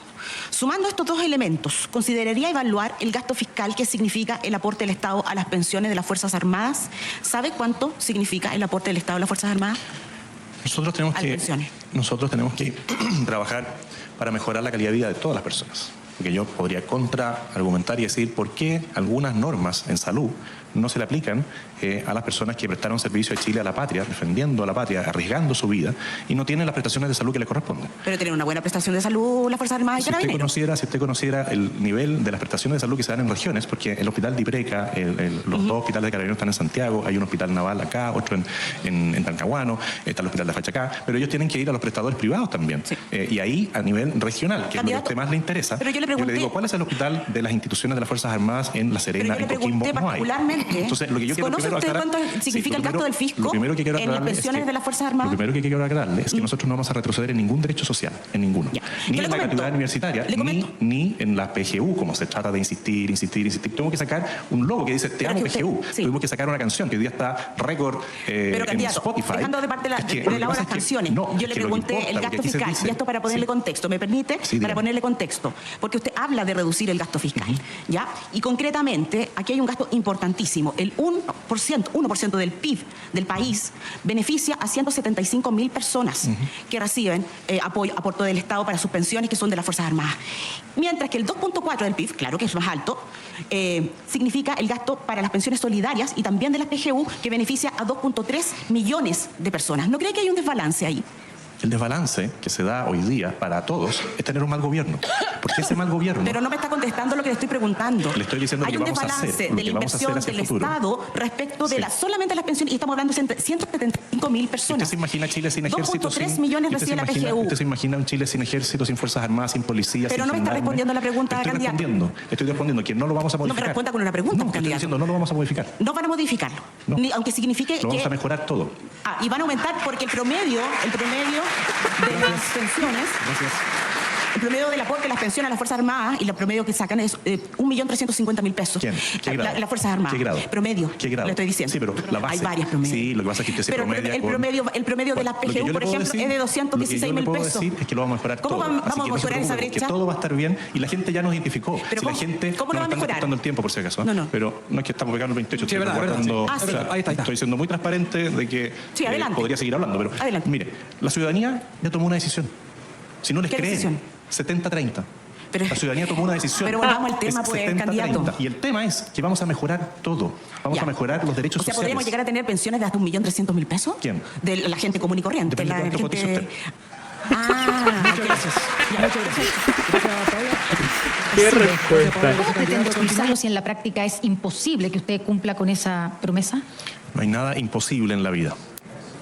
Sumando estos dos elementos, ¿consideraría evaluar el gasto fiscal que significa el aporte del Estado a las pensiones de las Fuerzas Armadas? ¿Sabe cuánto significa el aporte del Estado a las Fuerzas Armadas? Nosotros tenemos que trabajar para mejorar la calidad de vida de todas las personas. Porque yo podría contraargumentar y decir por qué algunas normas en salud no se le aplican a las personas que prestaron servicio a Chile, a la patria, defendiendo a la patria, arriesgando su vida, y no tienen las prestaciones de salud que le corresponden. Pero tienen una buena prestación de salud las Fuerzas Armadas y Carabineros. Si usted conociera el nivel de las prestaciones de salud que se dan en regiones, porque el hospital de Ipreca, los dos hospitales de Carabineros están en Santiago, hay un hospital naval acá, otro en Talcahuano, está el hospital de Fachacá, pero ellos tienen que ir a los prestadores privados también. Sí. Y ahí a nivel regional, que es lo que a usted más le interesa, pero yo le digo, ¿cuál es el hospital de las instituciones de las Fuerzas Armadas en La Serena, en Coquimbo? No hay. Entonces, lo que yo quiero ¿conoce usted cuánto significa el gasto del fisco en las pensiones de las Fuerzas Armadas? Lo primero que quiero aclararle es que nosotros no vamos a retroceder en ningún derecho social, en ninguno. Ni en la gratuidad universitaria, ni en la PGU, como se trata de insistir. Tengo que sacar un logo que dice Te amo PGU. Tuvimos que sacar una canción que hoy día está récord en Spotify. Dejando de parte de las canciones, yo le pregunté el gasto fiscal, y esto para ponerle contexto, ¿me permite? Para ponerle contexto, porque usted habla de reducir el gasto fiscal, ¿ya? Y concretamente, aquí hay un gasto importantísimo, el 1% del PIB del país beneficia a 175.000 personas que reciben aporte del Estado para sus pensiones, que son de las Fuerzas Armadas. Mientras que el 2.4 del PIB, claro que es más alto, significa el gasto para las pensiones solidarias y también de las PGU, que beneficia a 2.3 millones de personas. ¿No cree que hay un desbalance ahí? El desbalance que se da hoy día para todos es tener un mal gobierno. ¿Por qué ese mal gobierno? Pero no me está contestando lo que le estoy preguntando. Le estoy diciendo hay que un vamos a hacer. desbalance de la inversión del Estado respecto de solamente las pensiones, y estamos hablando de 175.000 personas. ¿Usted se imagina Chile sin ejército? 2.3 millones recibe la PGU. ¿Usted se imagina un Chile sin ejército, sin Fuerzas Armadas, sin policía, pero sin no me está respondiendo la pregunta, candidato. Estoy respondiendo que no lo vamos a modificar. No me responda con una pregunta, candidato. Estoy diciendo no lo vamos a modificar. No van a modificarlo. No. Aunque signifique lo vamos a mejorar todo. Y van a aumentar porque el promedio de las pensiones. Gracias. El promedio del aporte de las pensiones a las Fuerzas Armadas y el promedio que sacan es 1.350.000 pesos. ¿Quién? ¿Qué grado? Las Fuerzas Armadas. ¿Qué grado? Promedio. ¿Qué grado? Le estoy diciendo. Sí, pero la base. Hay varias promedios. Sí, lo que pasa es que usted se promedia el promedio de las PGU, por ejemplo, es de 216.000 pesos. Lo que yo le puedo decir es que lo vamos a mejorar todo. ¿Cómo vamos a mejorar esa brecha? Que todo va a estar bien y la gente ya nos identificó. Pero si la gente ¿cómo lo va a mejorar? Están el tiempo, por si acaso. No. Pero no es que estamos pegando el 28. Sí, verdad. Ahí está. Estoy siendo muy transparente de que podría seguir hablando. Pero mire, la ciudadanía ya tomó una decisión. Si no les creen, 70-30. La ciudadanía tomó una decisión. Pero volvamos al tema, pues, candidato. Y el tema es que vamos a mejorar todo. Vamos a mejorar los derechos sociales. ¿Podríamos llegar a tener pensiones de hasta 1.300.000 pesos? ¿Quién? De la gente común y corriente. Depende de cuánto cotiza usted. Muchas gracias. ¿Qué respuesta? ¿Cómo pretende expulsarlo si en la práctica es imposible que usted cumpla con esa promesa? No hay nada imposible en la vida.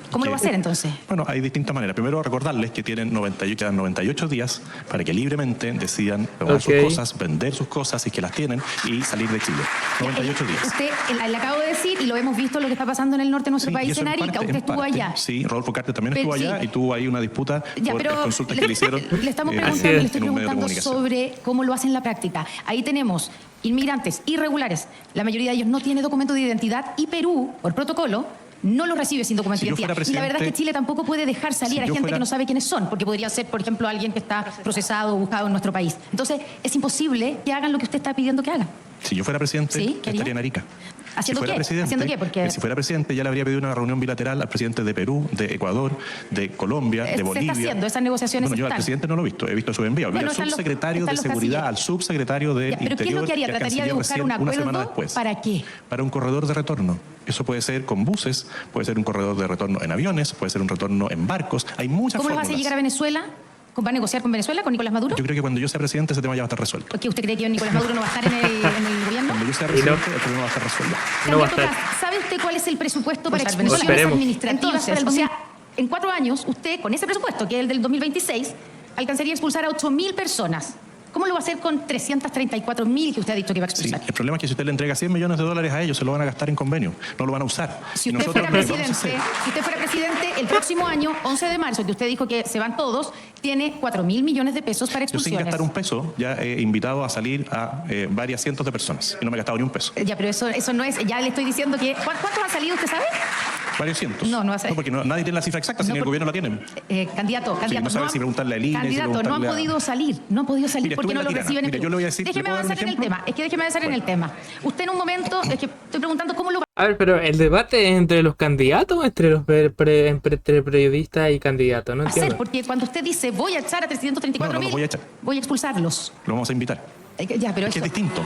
¿Cómo lo va a hacer entonces? Bueno, hay distintas maneras. Primero, recordarles que quedan 98 días para que libremente decidan tomar sus cosas, vender sus cosas y que las tienen y salir de Chile. 98 días. Usted, le acabo de decir, y lo hemos visto lo que está pasando en el norte de nuestro país, en Arica. Usted estuvo allá. Sí, Rodolfo Carter también estuvo allá y tuvo ahí una disputa por las consultas que le hicieron. Le estoy preguntando sobre cómo lo hace en la práctica. Ahí tenemos inmigrantes irregulares. La mayoría de ellos no tiene documento de identidad y Perú, por protocolo, no lo recibe sin documento de identidad. Y la verdad es que Chile tampoco puede dejar salir a gente que no sabe quiénes son, porque podría ser, por ejemplo, alguien que está procesado o buscado en nuestro país. Entonces, es imposible que hagan lo que usted está pidiendo que hagan. Si yo fuera presidente, estaría en Arica. ¿Haciendo qué? ¿Haciendo qué? Porque si fuera presidente, ya le habría pedido una reunión bilateral al presidente de Perú, de Ecuador, de Colombia, de Bolivia. Se está haciendo, esas negociaciones yo al presidente no lo he visto, he visto su envío. Al subsecretario de Seguridad, al subsecretario de Interior. ¿Pero qué es lo que haría? ¿Trataría de buscar un acuerdo? ¿Para qué? Para un corredor de retorno. Eso puede ser con buses, puede ser un corredor de retorno en aviones, puede ser un retorno en barcos. Hay muchas formas. ¿Cómo lo hace llegar a Venezuela? ¿Va a negociar con Venezuela, con Nicolás Maduro? Yo creo que cuando yo sea presidente ese tema ya va a estar resuelto. ¿Por qué usted cree que Nicolás Maduro no va a estar en el gobierno? Cuando yo sea presidente el problema va a estar resuelto. No va a estar. ¿Sabe usted cuál es el presupuesto para expulsiones administrativas para el 2000? O sea, en 4 años, usted, con ese presupuesto, que es el del 2026, alcanzaría a expulsar a 8.000 personas. ¿Cómo lo va a hacer con 334.000 que usted ha dicho que va a expulsar? Sí, el problema es que si usted le entrega $100 millones a ellos, se lo van a gastar en convenio, no lo van a usar. Si usted fuera presidente, el próximo año, 11 de marzo, que usted dijo que se van todos, tiene 4.000 millones de pesos para expulsiones. Yo sin gastar un peso ya he invitado a salir a varias cientos de personas y no me he gastado ni un peso. Ya, pero eso no es, ya le estoy diciendo que... ¿Cuántos han salido, usted sabe? Varios cientos. No va a ser. No, porque nadie tiene la cifra exacta, si ni el gobierno la tiene. Candidato, Sí, no sabe si preguntarle a Línea, candidato, no han podido salir, Mire, porque estuve no en lo la Tirana. reciben. Mire, yo le voy a decir, Déjeme ¿le puedo dar un avanzar en el ejemplo? tema. Es que déjeme avanzar en el tema. Usted en un momento, es que estoy preguntando cómo lo va A ver, pero el debate es entre los candidatos o entre los entre periodistas y candidatos, no a hacer, entiendo. porque cuando usted dice voy a echar a 334.000, No los voy a echar. voy a expulsarlos. Lo vamos a invitar. Ya, pero Es que eso... es distinto.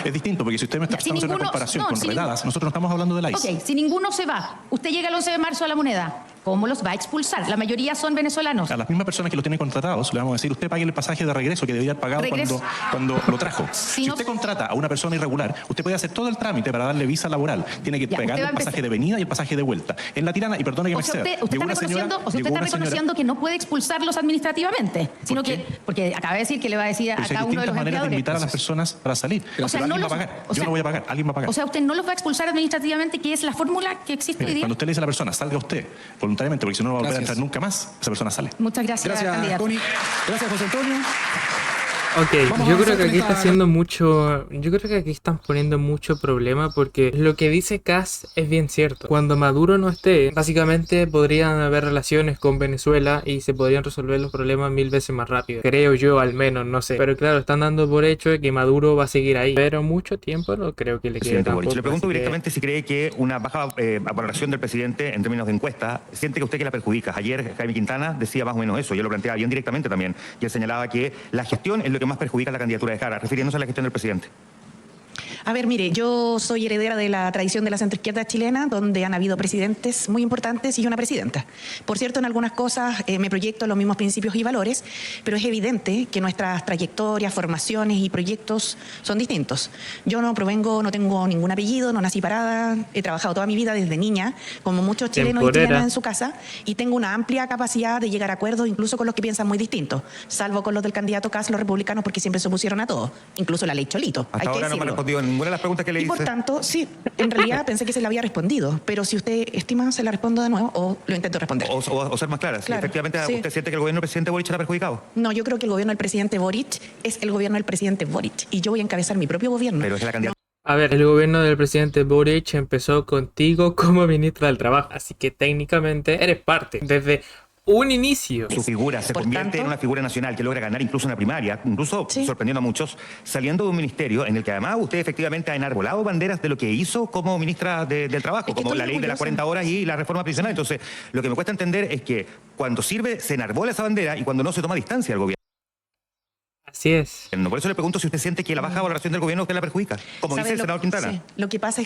Es distinto, porque si usted me está Ya, si tratando de hacer una ninguno- comparación no, con si redadas, nosotros no estamos hablando de la ICE. Ok, si ninguno se va, usted llega el 11 de marzo a la Moneda, ¿cómo los va a expulsar? La mayoría son venezolanos. A las mismas personas que los tienen contratados, le vamos a decir, usted pague el pasaje de regreso que debería haber pagado Regreso. cuando lo trajo. Si Si no- usted contrata a una persona irregular, usted puede hacer todo el trámite para darle visa laboral. Tiene que Ya, pagarle usted va el a pasaje empezar- de venida y el pasaje de vuelta. En la Tirana, y perdone que me O sea, exceda, usted llegó está una señora- reconociendo, o sea, usted llegó está una señora- reconociendo que no puede expulsarlos administrativamente, sino qué? que, porque acaba de decir que le va a decir a Pero si hay cada uno de distintas los maneras de empleadores. invitar a las personas para salir. O sea, Pero no alguien los- va a pagar. o sea- Yo no voy a pagar, alguien va a pagar. O sea, usted no los va a expulsar administrativamente, que es la fórmula que existe Mire, hoy día. cuando usted le dice a la persona, salga usted voluntariamente, porque si no, no va a volver a Gracias. entrar nunca más, esa persona sale. Muchas gracias, Gracias, candidato. Connie. Gracias, José Antonio. Ok, Vamos a yo avanzar creo que con aquí esta- está haciendo mucho, yo creo que aquí están poniendo mucho problema porque lo que dice Kast es bien cierto. Cuando Maduro no esté, básicamente podrían haber relaciones con Venezuela y se podrían resolver los problemas 1000 veces más rápido. Creo yo, al menos, no sé. Pero claro, están dando por hecho de que Maduro va a seguir ahí. Pero mucho tiempo no creo que le quede Presidente Boric. tampoco. Le pregunto así que- directamente si cree que una baja valoración del presidente en términos de encuesta, ¿siente que usted que la perjudica? Ayer Jaime Quintana decía más o menos eso, yo lo planteaba bien directamente también, y él señalaba que la gestión es lo que más perjudica la candidatura de Jara, refiriéndose a la gestión del presidente. A ver, mire, yo soy heredera de la tradición de la centroizquierda chilena, donde han habido presidentes muy importantes y una presidenta. Por cierto, en algunas cosas me proyecto los mismos principios y valores, pero es evidente que nuestras trayectorias, formaciones y proyectos son distintos. Yo no tengo ningún apellido, no nací parada, he trabajado toda mi vida desde niña, como muchos chilenos y Temporera. chilenas en su casa, y tengo una amplia capacidad de llegar a acuerdos incluso con los que piensan muy distintos, salvo con los del candidato Kast, los republicanos, porque siempre se opusieron a todo, incluso la ley Cholito. Hasta hay que ahora no me ha decirlo. respondido ninguna de las preguntas que le Y hice. por tanto, sí, en realidad pensé que se le había respondido, pero si usted estima, se la respondo de nuevo o lo intento responder. O ser más clara, si Claro, efectivamente sí. usted siente que el gobierno del presidente Boric la ha perjudicado. No, yo creo que el gobierno del presidente Boric es el gobierno del presidente Boric y yo voy a encabezar mi propio gobierno. Pero es que la candidata A ver, el gobierno del presidente Boric empezó contigo como ministra del Trabajo, así que técnicamente eres parte desde un inicio. su figura se Por convierte tanto- en una figura nacional que logra ganar incluso una primaria, incluso Sí. sorprendiendo a muchos, saliendo de un ministerio en el que además usted efectivamente ha enarbolado banderas de lo que hizo como ministra del Trabajo, Es que como estoy la ley de las orgullosa. 40 horas y la reforma previsional. Entonces, lo que me cuesta entender es que cuando sirve se enarbola esa bandera y cuando no se toma distancia del gobierno. Así es. Por eso le pregunto si usted siente que la baja valoración del gobierno usted la perjudica, como ¿Sabe dice el lo- senador Quintana. sí. Lo que pasa,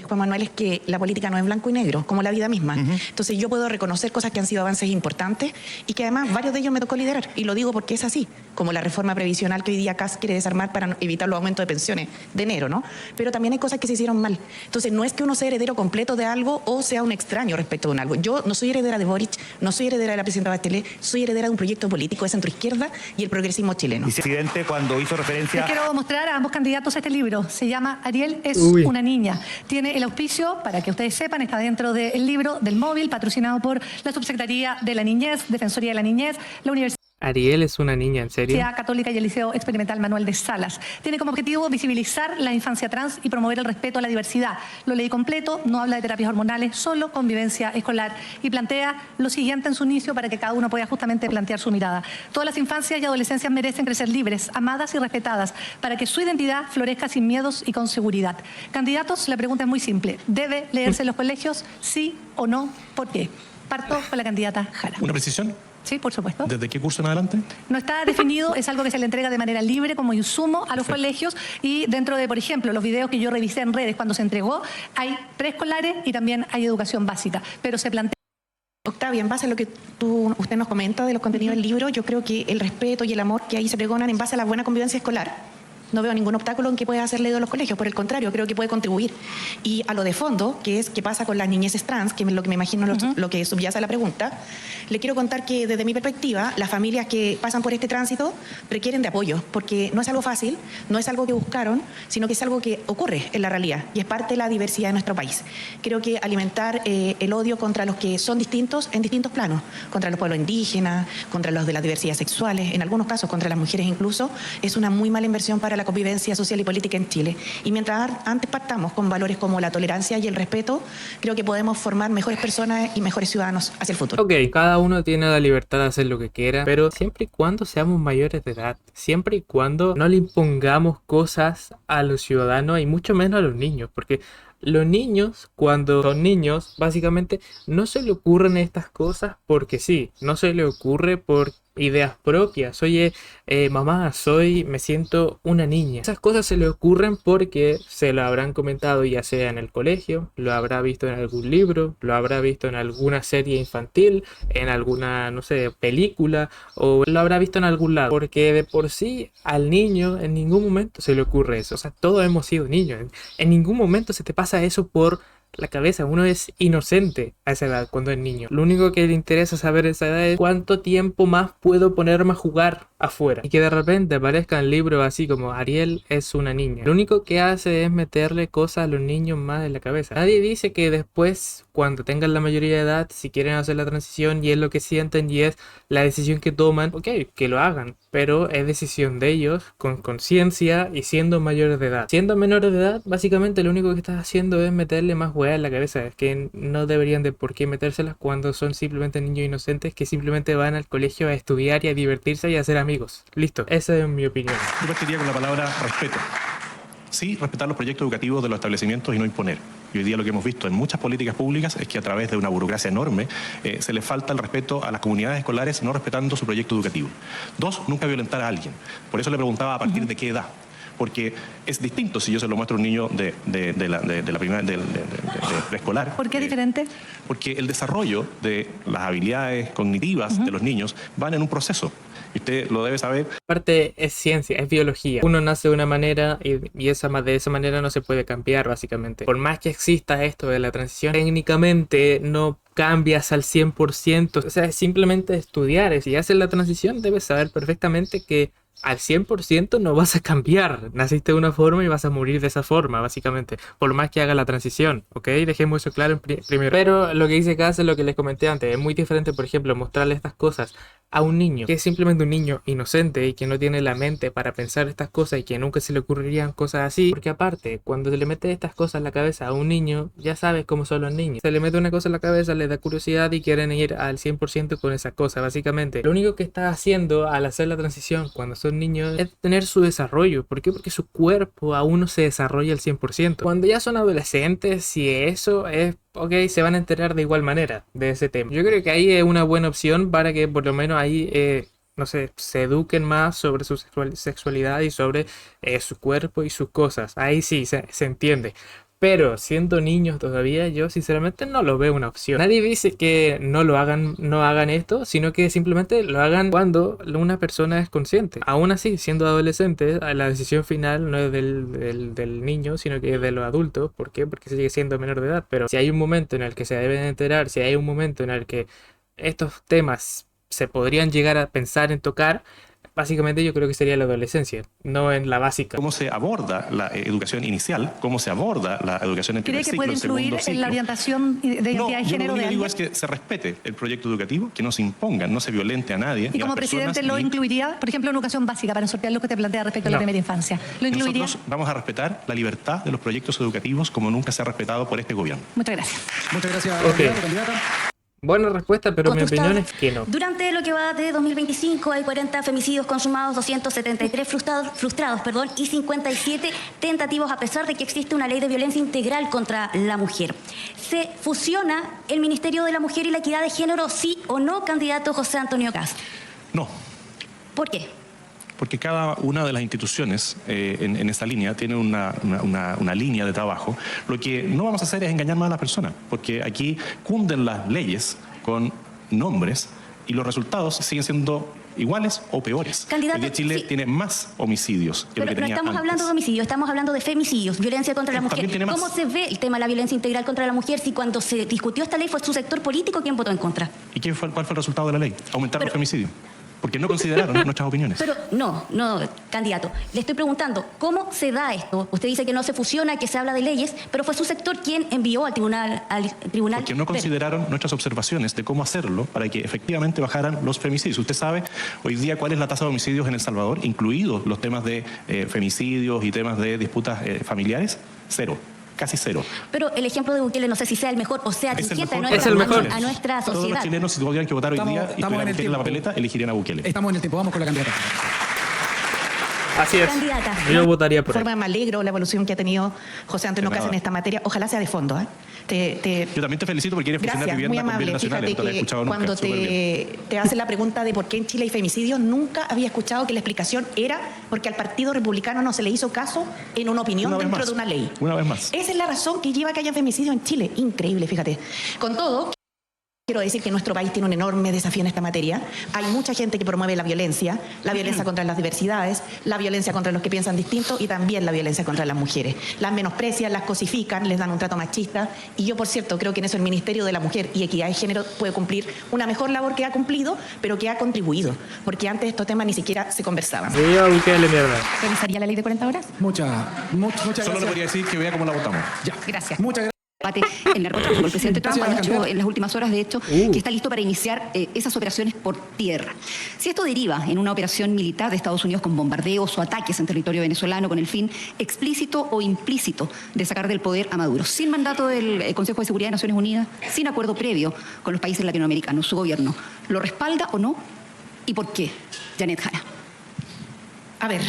Juan Manuel, es que la política no es blanco y negro, como la vida misma. Entonces yo puedo reconocer cosas que han sido avances importantes y que además varios de ellos me tocó liderar. Y lo digo porque es así, como la reforma previsional que hoy día Kast quiere desarmar para evitar los aumentos de pensiones de enero, ¿no? Pero también hay cosas que se hicieron mal. Entonces no es que uno sea heredero completo de algo o sea un extraño respecto de un algo. Yo no soy heredera de Boric, no soy heredera de la presidenta Bachelet, soy heredera de un proyecto político de centroizquierda y el progresismo chileno. Y si el presidente cuando hizo Les referencia... quiero mostrar a ambos candidatos este libro. Se llama Ariel es Uy. una niña. Tiene el auspicio, para que ustedes sepan, está dentro del libro del móvil, patrocinado por la Subsecretaría de la Niñez, Defensoría de la Niñez, la Universidad Ariel es una niña, ¿en serio? Católica y el Liceo Experimental Manuel de Salas. Tiene como objetivo visibilizar la infancia trans y promover el respeto a la diversidad. Lo leí completo, no habla de terapias hormonales, solo convivencia escolar. Y plantea lo siguiente en su inicio para que cada uno pueda justamente plantear su mirada. Todas las infancias y adolescencias merecen crecer libres, amadas y respetadas, para que su identidad florezca sin miedos y con seguridad. Candidatos, la pregunta es muy simple. ¿Debe leerse en los colegios? ¿Sí o no? ¿Por qué? Parto con la candidata Jara. ¿Una precisión? Sí, por supuesto. ¿Desde qué curso en adelante? No está definido, es algo que se le entrega de manera libre como insumo a los colegios y dentro de, por ejemplo, los videos que yo revisé en redes cuando se entregó, hay preescolares y también hay educación básica, pero se plantea... Octavia, en base a lo que usted nos comenta de los contenidos del libro, yo creo que el respeto y el amor que ahí se pregonan en base a la buena convivencia escolar, no veo ningún obstáculo en que pueda ser leído en los colegios, por el contrario, creo que puede contribuir. Y a lo de fondo, que es qué pasa con las niñeces trans, que es lo que me imagino lo que subyace a la pregunta, le quiero contar que desde mi perspectiva, las familias que pasan por este tránsito requieren de apoyo, porque no es algo fácil, no es algo que buscaron, sino que es algo que ocurre en la realidad y es parte de la diversidad de nuestro país. Creo que alimentar el odio contra los que son distintos en distintos planos, contra los pueblos indígenas, contra los de las diversidades sexuales, en algunos casos contra las mujeres incluso, es una muy mala inversión para la la convivencia social y política en Chile. Y mientras antes partamos con valores como la tolerancia y el respeto, creo que podemos formar mejores personas y mejores ciudadanos hacia el futuro. Ok, cada uno tiene la libertad de hacer lo que quiera, pero siempre y cuando seamos mayores de edad, siempre y cuando no le impongamos cosas a los ciudadanos y mucho menos a los niños, porque los niños, cuando son niños, básicamente no se le ocurren estas cosas porque sí, no se le ocurre por ideas propias. Oye, mamá, me siento una niña. Esas cosas se le ocurren porque se lo habrán comentado ya sea en el colegio, lo habrá visto en algún libro, lo habrá visto en alguna serie infantil, en alguna, no sé, película, o lo habrá visto en algún lado. Porque de por sí al niño en ningún momento se le ocurre eso. O sea, todos hemos sido niños. En ningún momento se te pasa eso por la cabeza. Uno es inocente a esa edad cuando es niño. Lo único que le interesa saber a esa edad es cuánto tiempo más puedo ponerme a jugar afuera. Y que de repente aparezcan libros así como Ariel es una niña. Lo único que hace es meterle cosas a los niños más en la cabeza. Nadie dice que después, cuando tengan la mayoría de edad, si quieren hacer la transición y es lo que sienten y es la decisión que toman, ok, que lo hagan. Pero es decisión de ellos, con conciencia y siendo mayores de edad. Siendo menores de edad, básicamente lo único que estás haciendo es meterle más hueá en la cabeza. Es que no deberían de por qué metérselas cuando son simplemente niños inocentes que simplemente van al colegio a estudiar y a divertirse y a hacer amigos. Listo, esa es mi opinión. Yo partiría con la palabra respeto. Sí, respetar los proyectos educativos de los establecimientos y no imponer. Y hoy día lo que hemos visto en muchas políticas públicas es que a través de una burocracia enorme se le falta el respeto a las comunidades escolares no respetando su proyecto educativo. 2, nunca violentar a alguien. Por eso le preguntaba a partir de qué edad. Porque es distinto si yo se lo muestro a un niño de preescolar. ¿Por qué es diferente? Porque el desarrollo de las habilidades cognitivas de los niños van en un proceso. Y usted lo debe saber. Aparte es ciencia, es biología. Uno nace de una manera y de esa manera no se puede cambiar básicamente. Por más que exista esto de la transición, técnicamente no cambias al 100%. O sea, es simplemente estudiar. Si haces la transición debes saber perfectamente que al 100% no vas a cambiar. Naciste de una forma y vas a morir de esa forma, básicamente. Por más que haga la transición, ¿ok? Dejemos eso claro primero. Pero lo que dice acá es lo que les comenté antes. Es muy diferente, por ejemplo, mostrarle estas cosas a un niño que es simplemente un niño inocente y que no tiene la mente para pensar estas cosas y que nunca se le ocurrirían cosas así. Porque aparte, cuando se le mete estas cosas en la cabeza a un niño, ya sabes cómo son los niños. Se le mete una cosa en la cabeza, le da curiosidad y quieren ir al 100% con esa cosa, básicamente. Lo único que está haciendo al hacer la transición cuando son niños es tener su desarrollo. ¿Por qué? Porque su cuerpo aún no se desarrolla al 100%. Cuando ya son adolescentes, si eso es ok, se van a enterar de igual manera de ese tema. Yo creo que ahí es una buena opción para que por lo menos ahí, no sé, se eduquen más sobre su sexualidad y sobre su cuerpo y sus cosas. Ahí sí, se entiende. Pero siendo niños todavía, yo sinceramente no lo veo una opción. Nadie dice que no hagan esto, sino que simplemente lo hagan cuando una persona es consciente. Aún así, siendo adolescente, la decisión final no es del niño, sino que es de los adultos. ¿Por qué? Porque sigue siendo menor de edad. Pero si hay un momento en el que se deben enterar, si hay un momento en el que estos temas se podrían llegar a pensar en tocar, básicamente yo creo que sería la adolescencia, no en la básica. ¿Cómo se aborda la educación inicial? ¿Cómo se aborda la educación en primer ciclo, ¿Cree que puede influir en la orientación de identidad de género lo de que digo alguien? es que se respete el proyecto educativo, que no se imponga, no se violente a nadie. ¿Y como presidente lo incluiría, por ejemplo, en educación básica, para sortear lo que te plantea respecto a la primera infancia? ¿Lo incluiría? Nosotros vamos a respetar la libertad de los proyectos educativos como nunca se ha respetado por este gobierno. Muchas gracias. Muchas gracias, candidata. Buena respuesta, pero mi opinión es que no. Durante lo que va de 2025 hay 40 femicidios consumados, 273 frustrados, y 57 tentativos a pesar de que existe una ley de violencia integral contra la mujer. ¿Se fusiona el Ministerio de la Mujer y la Equidad de Género, sí o no, candidato José Antonio Kast? No. ¿Por qué? Porque cada una de las instituciones en esta línea tiene una línea de trabajo. Lo que no vamos a hacer es engañar más a las personas, porque aquí cunden las leyes con nombres y los resultados siguen siendo iguales o peores. Candidato, hoy día Chile tiene más homicidios que lo que tenía no estamos antes. hablando de homicidios, estamos hablando de femicidios, violencia contra la mujer. ¿Cómo se ve el tema de la violencia integral contra la mujer si cuando se discutió esta ley fue su sector político quien votó en contra? ¿Y cuál fue el resultado de la ley? Aumentar los femicidios. porque no consideraron nuestras opiniones. Pero no, candidato. Le estoy preguntando, ¿cómo se da esto? Usted dice que no se fusiona, que se habla de leyes, pero fue su sector quien envió al tribunal. Porque no consideraron nuestras observaciones de cómo hacerlo para que efectivamente bajaran los femicidios. Usted sabe hoy día cuál es la tasa de homicidios en El Salvador, incluidos los temas de femicidios y temas de disputas familiares, 0. Casi 0. Pero el ejemplo de Bukele no sé si sea el mejor o sea atingiente a nuestra sociedad. Todos los chilenos, si tuvieran que votar hoy día y tuvieran que ir en la papeleta, elegirían a Bukele. Estamos en el tiempo, vamos con la candidata. Así es. Candidata. Yo votaría por De él. forma me alegro la evolución que ha tenido José Antonio Caz en esta materia. Ojalá sea de fondo. Yo también te felicito porque eres funcionario Gracias, de muy vivienda con amable. bienes nacionales. Fíjate No te he que escuchado nunca. cuando Súper bien. te hacen la pregunta de por qué en Chile hay femicidios, nunca había escuchado que la explicación era porque al Partido Republicano no se le hizo caso en una opinión Una vez dentro más. de una ley. Una vez más. Esa es la razón que lleva a que haya femicidios en Chile. Increíble, fíjate. Con todo, quiero decir que nuestro país tiene un enorme desafío en esta materia. Hay mucha gente que promueve la violencia contra las diversidades, la violencia contra los que piensan distinto y también la violencia contra las mujeres. Las menosprecian, las cosifican, les dan un trato machista. Y yo, por cierto, creo que en eso el Ministerio de la Mujer y Equidad de Género puede cumplir una mejor labor que ha cumplido, pero que ha contribuido. Porque antes estos temas ni siquiera se conversaban. Viva Bukele, mierda. ¿Revisaría la ley de 40 horas? Muchas Solo gracias. le podría decir que vea cómo la votamos. Ya. Gracias. Muchas gracias. El narcotráfico. El presidente Trump ha Gracias, dicho en las últimas horas, de hecho, que está listo para iniciar esas operaciones por tierra. Si esto deriva en una operación militar de Estados Unidos con bombardeos o ataques en territorio venezolano con el fin explícito o implícito de sacar del poder a Maduro, sin mandato del Consejo de Seguridad de Naciones Unidas, sin acuerdo previo con los países latinoamericanos, ¿su gobierno lo respalda o no? ¿Y por qué? Janet Jara. A ver,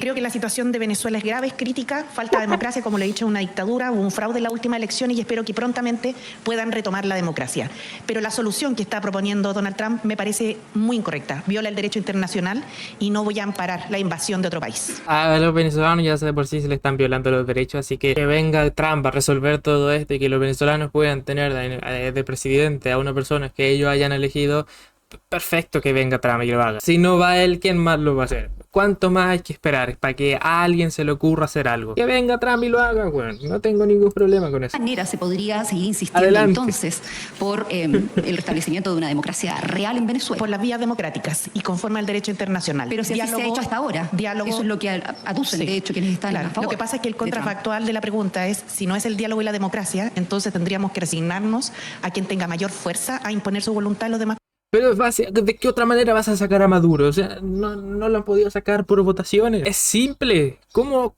creo que la situación de Venezuela es grave, es crítica, falta democracia, como le he dicho, una dictadura, hubo un fraude en la última elección y espero que prontamente puedan retomar la democracia. Pero la solución que está proponiendo Donald Trump me parece muy incorrecta, viola el derecho internacional y no voy a amparar la invasión de otro país. A los venezolanos ya de por sí se le están violando los derechos, así que venga Trump a resolver todo esto y que los venezolanos puedan tener de presidente a una persona que ellos hayan elegido. Perfecto que venga Trump y lo haga. Si no va él, ¿quién más lo va a hacer? ¿Cuánto más hay que esperar para que a alguien se le ocurra hacer algo? Que venga Trump y lo haga, bueno, no tengo ningún problema con eso. ¿De qué manera se podría seguir insistiendo Adelante. entonces por el restablecimiento de una democracia real en Venezuela? Por las vías democráticas y conforme al derecho internacional. Pero si así se ha hecho hasta ahora. Diálogo, eso es lo que aducen, sí, de hecho, quienes están claro. a favor. Lo que pasa es que el de Trump. contrafactual de la pregunta es, si no es el diálogo y la democracia, entonces tendríamos que resignarnos a quien tenga mayor fuerza a imponer su voluntad a los demás. Pero ¿de qué otra manera vas a sacar a Maduro? O sea, no lo han podido sacar por votaciones. Es simple. ¿Cómo?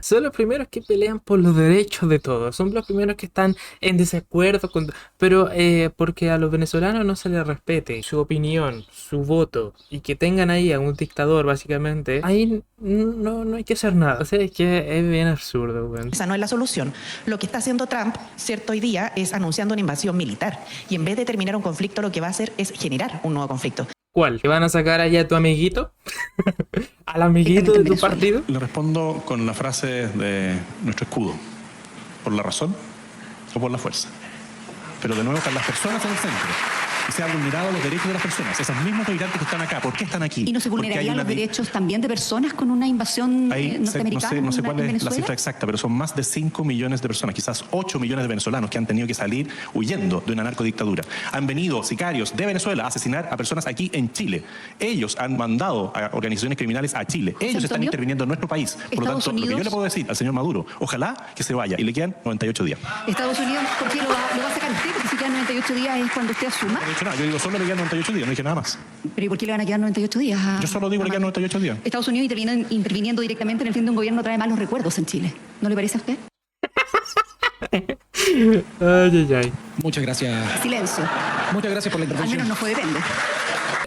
Son los primeros que pelean por los derechos de todos. Son los primeros que están en desacuerdo con... Pero porque a los venezolanos no se les respete su opinión, su voto, y que tengan ahí a un dictador, básicamente, ahí no hay que hacer nada. O sea, es que es bien absurdo, güey. Esa no es la solución. Lo que está haciendo Trump, cierto, hoy día, es anunciando una invasión militar. Y en vez de terminar un conflicto, lo que va a hacer es generar un nuevo conflicto. ¿Cuál? ¿Te van a sacar allá a tu amiguito? ¿Al amiguito de tu partido? Le respondo con la frase de nuestro escudo. ¿Por la razón o por la fuerza? Pero de nuevo están las personas en el centro. Y se han vulnerado los derechos de las personas. Esos mismos migrantes que están acá, ¿por qué están aquí? ¿Y no se Porque hay vulnerarían una los derechos también de personas con una invasión Ahí norteamericana no sé cuál en es la Venezuela? cifra exacta, pero son más de 5 millones de personas, quizás 8 millones de venezolanos que han tenido que salir huyendo de una narcodictadura. Han venido sicarios de Venezuela a asesinar a personas aquí en Chile. Ellos han mandado a organizaciones criminales a Chile. Ellos están Antonio, interviniendo en nuestro país. Por lo Estados tanto, lo que yo Unidos- le puedo decir al señor Maduro, ojalá que se vaya y le quedan 98 días. Estados Unidos, ¿por qué lo va a sacar usted? Porque si quedan 98 días es cuando usted asuma. No he dicho nada, yo digo solo le quedan 98 días, no dije nada más. ¿Pero y por qué le van a quedar 98 días? Yo solo digo le quedan 98 días. Estados Unidos interviniendo directamente en el fin de un gobierno trae malos recuerdos en Chile. ¿No le parece a usted? Ay. Muchas gracias. Silencio. Muchas gracias por la Al intervención. menos no fue depende.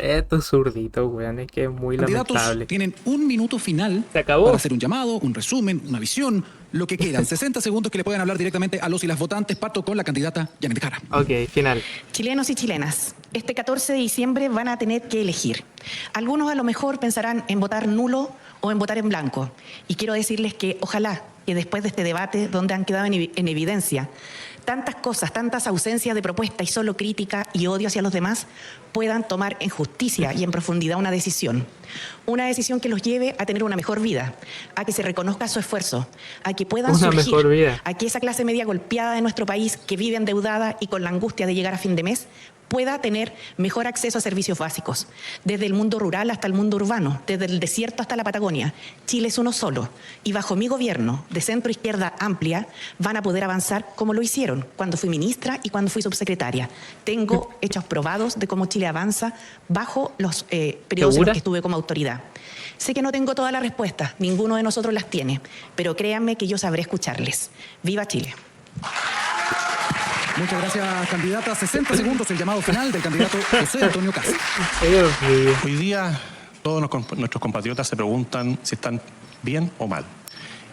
Esto es zurdito, weón. Es que es muy Candidatos lamentable. tienen un minuto final Se acabó. para hacer un llamado, un resumen, una visión, lo que quieran. 60 segundos que le puedan hablar directamente a los y las votantes. Parto con la candidata Janet Jara. Ok, final. Chilenos y chilenas, este 14 de diciembre van a tener que elegir. Algunos a lo mejor pensarán en votar nulo o en votar en blanco. Y quiero decirles que ojalá que después de este debate, donde han quedado en evidencia tantas cosas, tantas ausencias de propuesta y solo crítica y odio hacia los demás, puedan tomar en justicia y en profundidad una decisión. Una decisión que los lleve a tener una mejor vida, a que se reconozca su esfuerzo, a que puedan Una surgir, mejor vida. a que esa clase media golpeada de nuestro país, que vive endeudada y con la angustia de llegar a fin de mes, pueda tener mejor acceso a servicios básicos, desde el mundo rural hasta el mundo urbano, desde el desierto hasta la Patagonia. Chile es uno solo y bajo mi gobierno de centro izquierda amplia van a poder avanzar como lo hicieron cuando fui ministra y cuando fui subsecretaria. Tengo hechos probados de cómo Chile avanza bajo los periodos en los que estuve como autoridad. Sé que no tengo todas las respuestas, ninguno de nosotros las tiene, pero créanme que yo sabré escucharles. ¡Viva Chile! Muchas gracias, candidata. 60 segundos el llamado final del candidato José Antonio Caz. Hoy día todos nuestros compatriotas se preguntan si están bien o mal.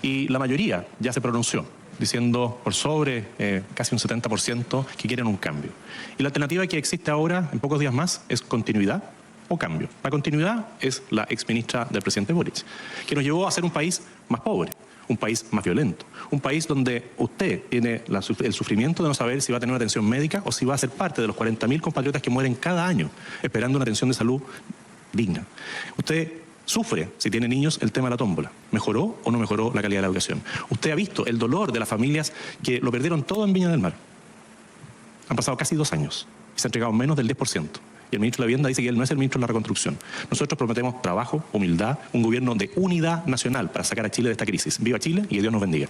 Y la mayoría ya se pronunció, diciendo por sobre casi un 70% que quieren un cambio. Y la alternativa que existe ahora, en pocos días más, es continuidad o cambio. La continuidad es la exministra del presidente Boric, que nos llevó a ser un país más pobre, un país más violento, un país donde usted tiene el sufrimiento de no saber si va a tener una atención médica o si va a ser parte de los 40.000 compatriotas que mueren cada año esperando una atención de salud digna. Usted sufre, si tiene niños, el tema de la tómbola. ¿Mejoró o no mejoró la calidad de la educación? Usted ha visto el dolor de las familias que lo perdieron todo en Viña del Mar. Han pasado casi 2 años y se ha entregado menos del 10%. Y el ministro de la Vivienda dice que él no es el ministro de la reconstrucción. Nosotros prometemos trabajo, humildad, un gobierno de unidad nacional para sacar a Chile de esta crisis. ¡Viva Chile y que Dios nos bendiga!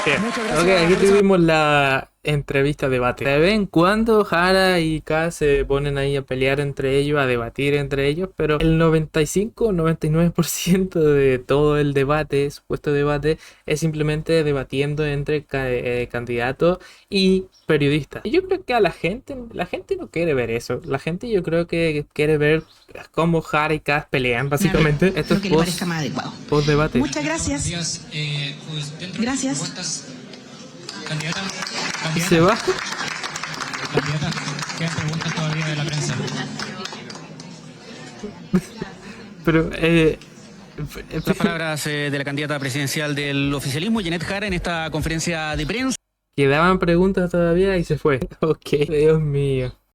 Aquí tuvimos la entrevista debate. De vez en cuando Jara y Kaz se ponen ahí a pelear entre ellos, a debatir entre ellos, pero el 95-99% de todo el debate, supuesto debate, es simplemente debatiendo entre candidatos y periodistas. Y yo creo que a la gente no quiere ver eso. La gente yo creo que quiere ver cómo Jara y Kaz pelean, básicamente. Esto es post debate. Muchas gracias. Gracias. ¿Y se va? Candidata, quedan preguntas todavía de la prensa. Pero, las palabras de la candidata presidencial del oficialismo, Janet Jara, en esta conferencia de prensa. Quedaban preguntas todavía y se fue. Ok, Dios mío.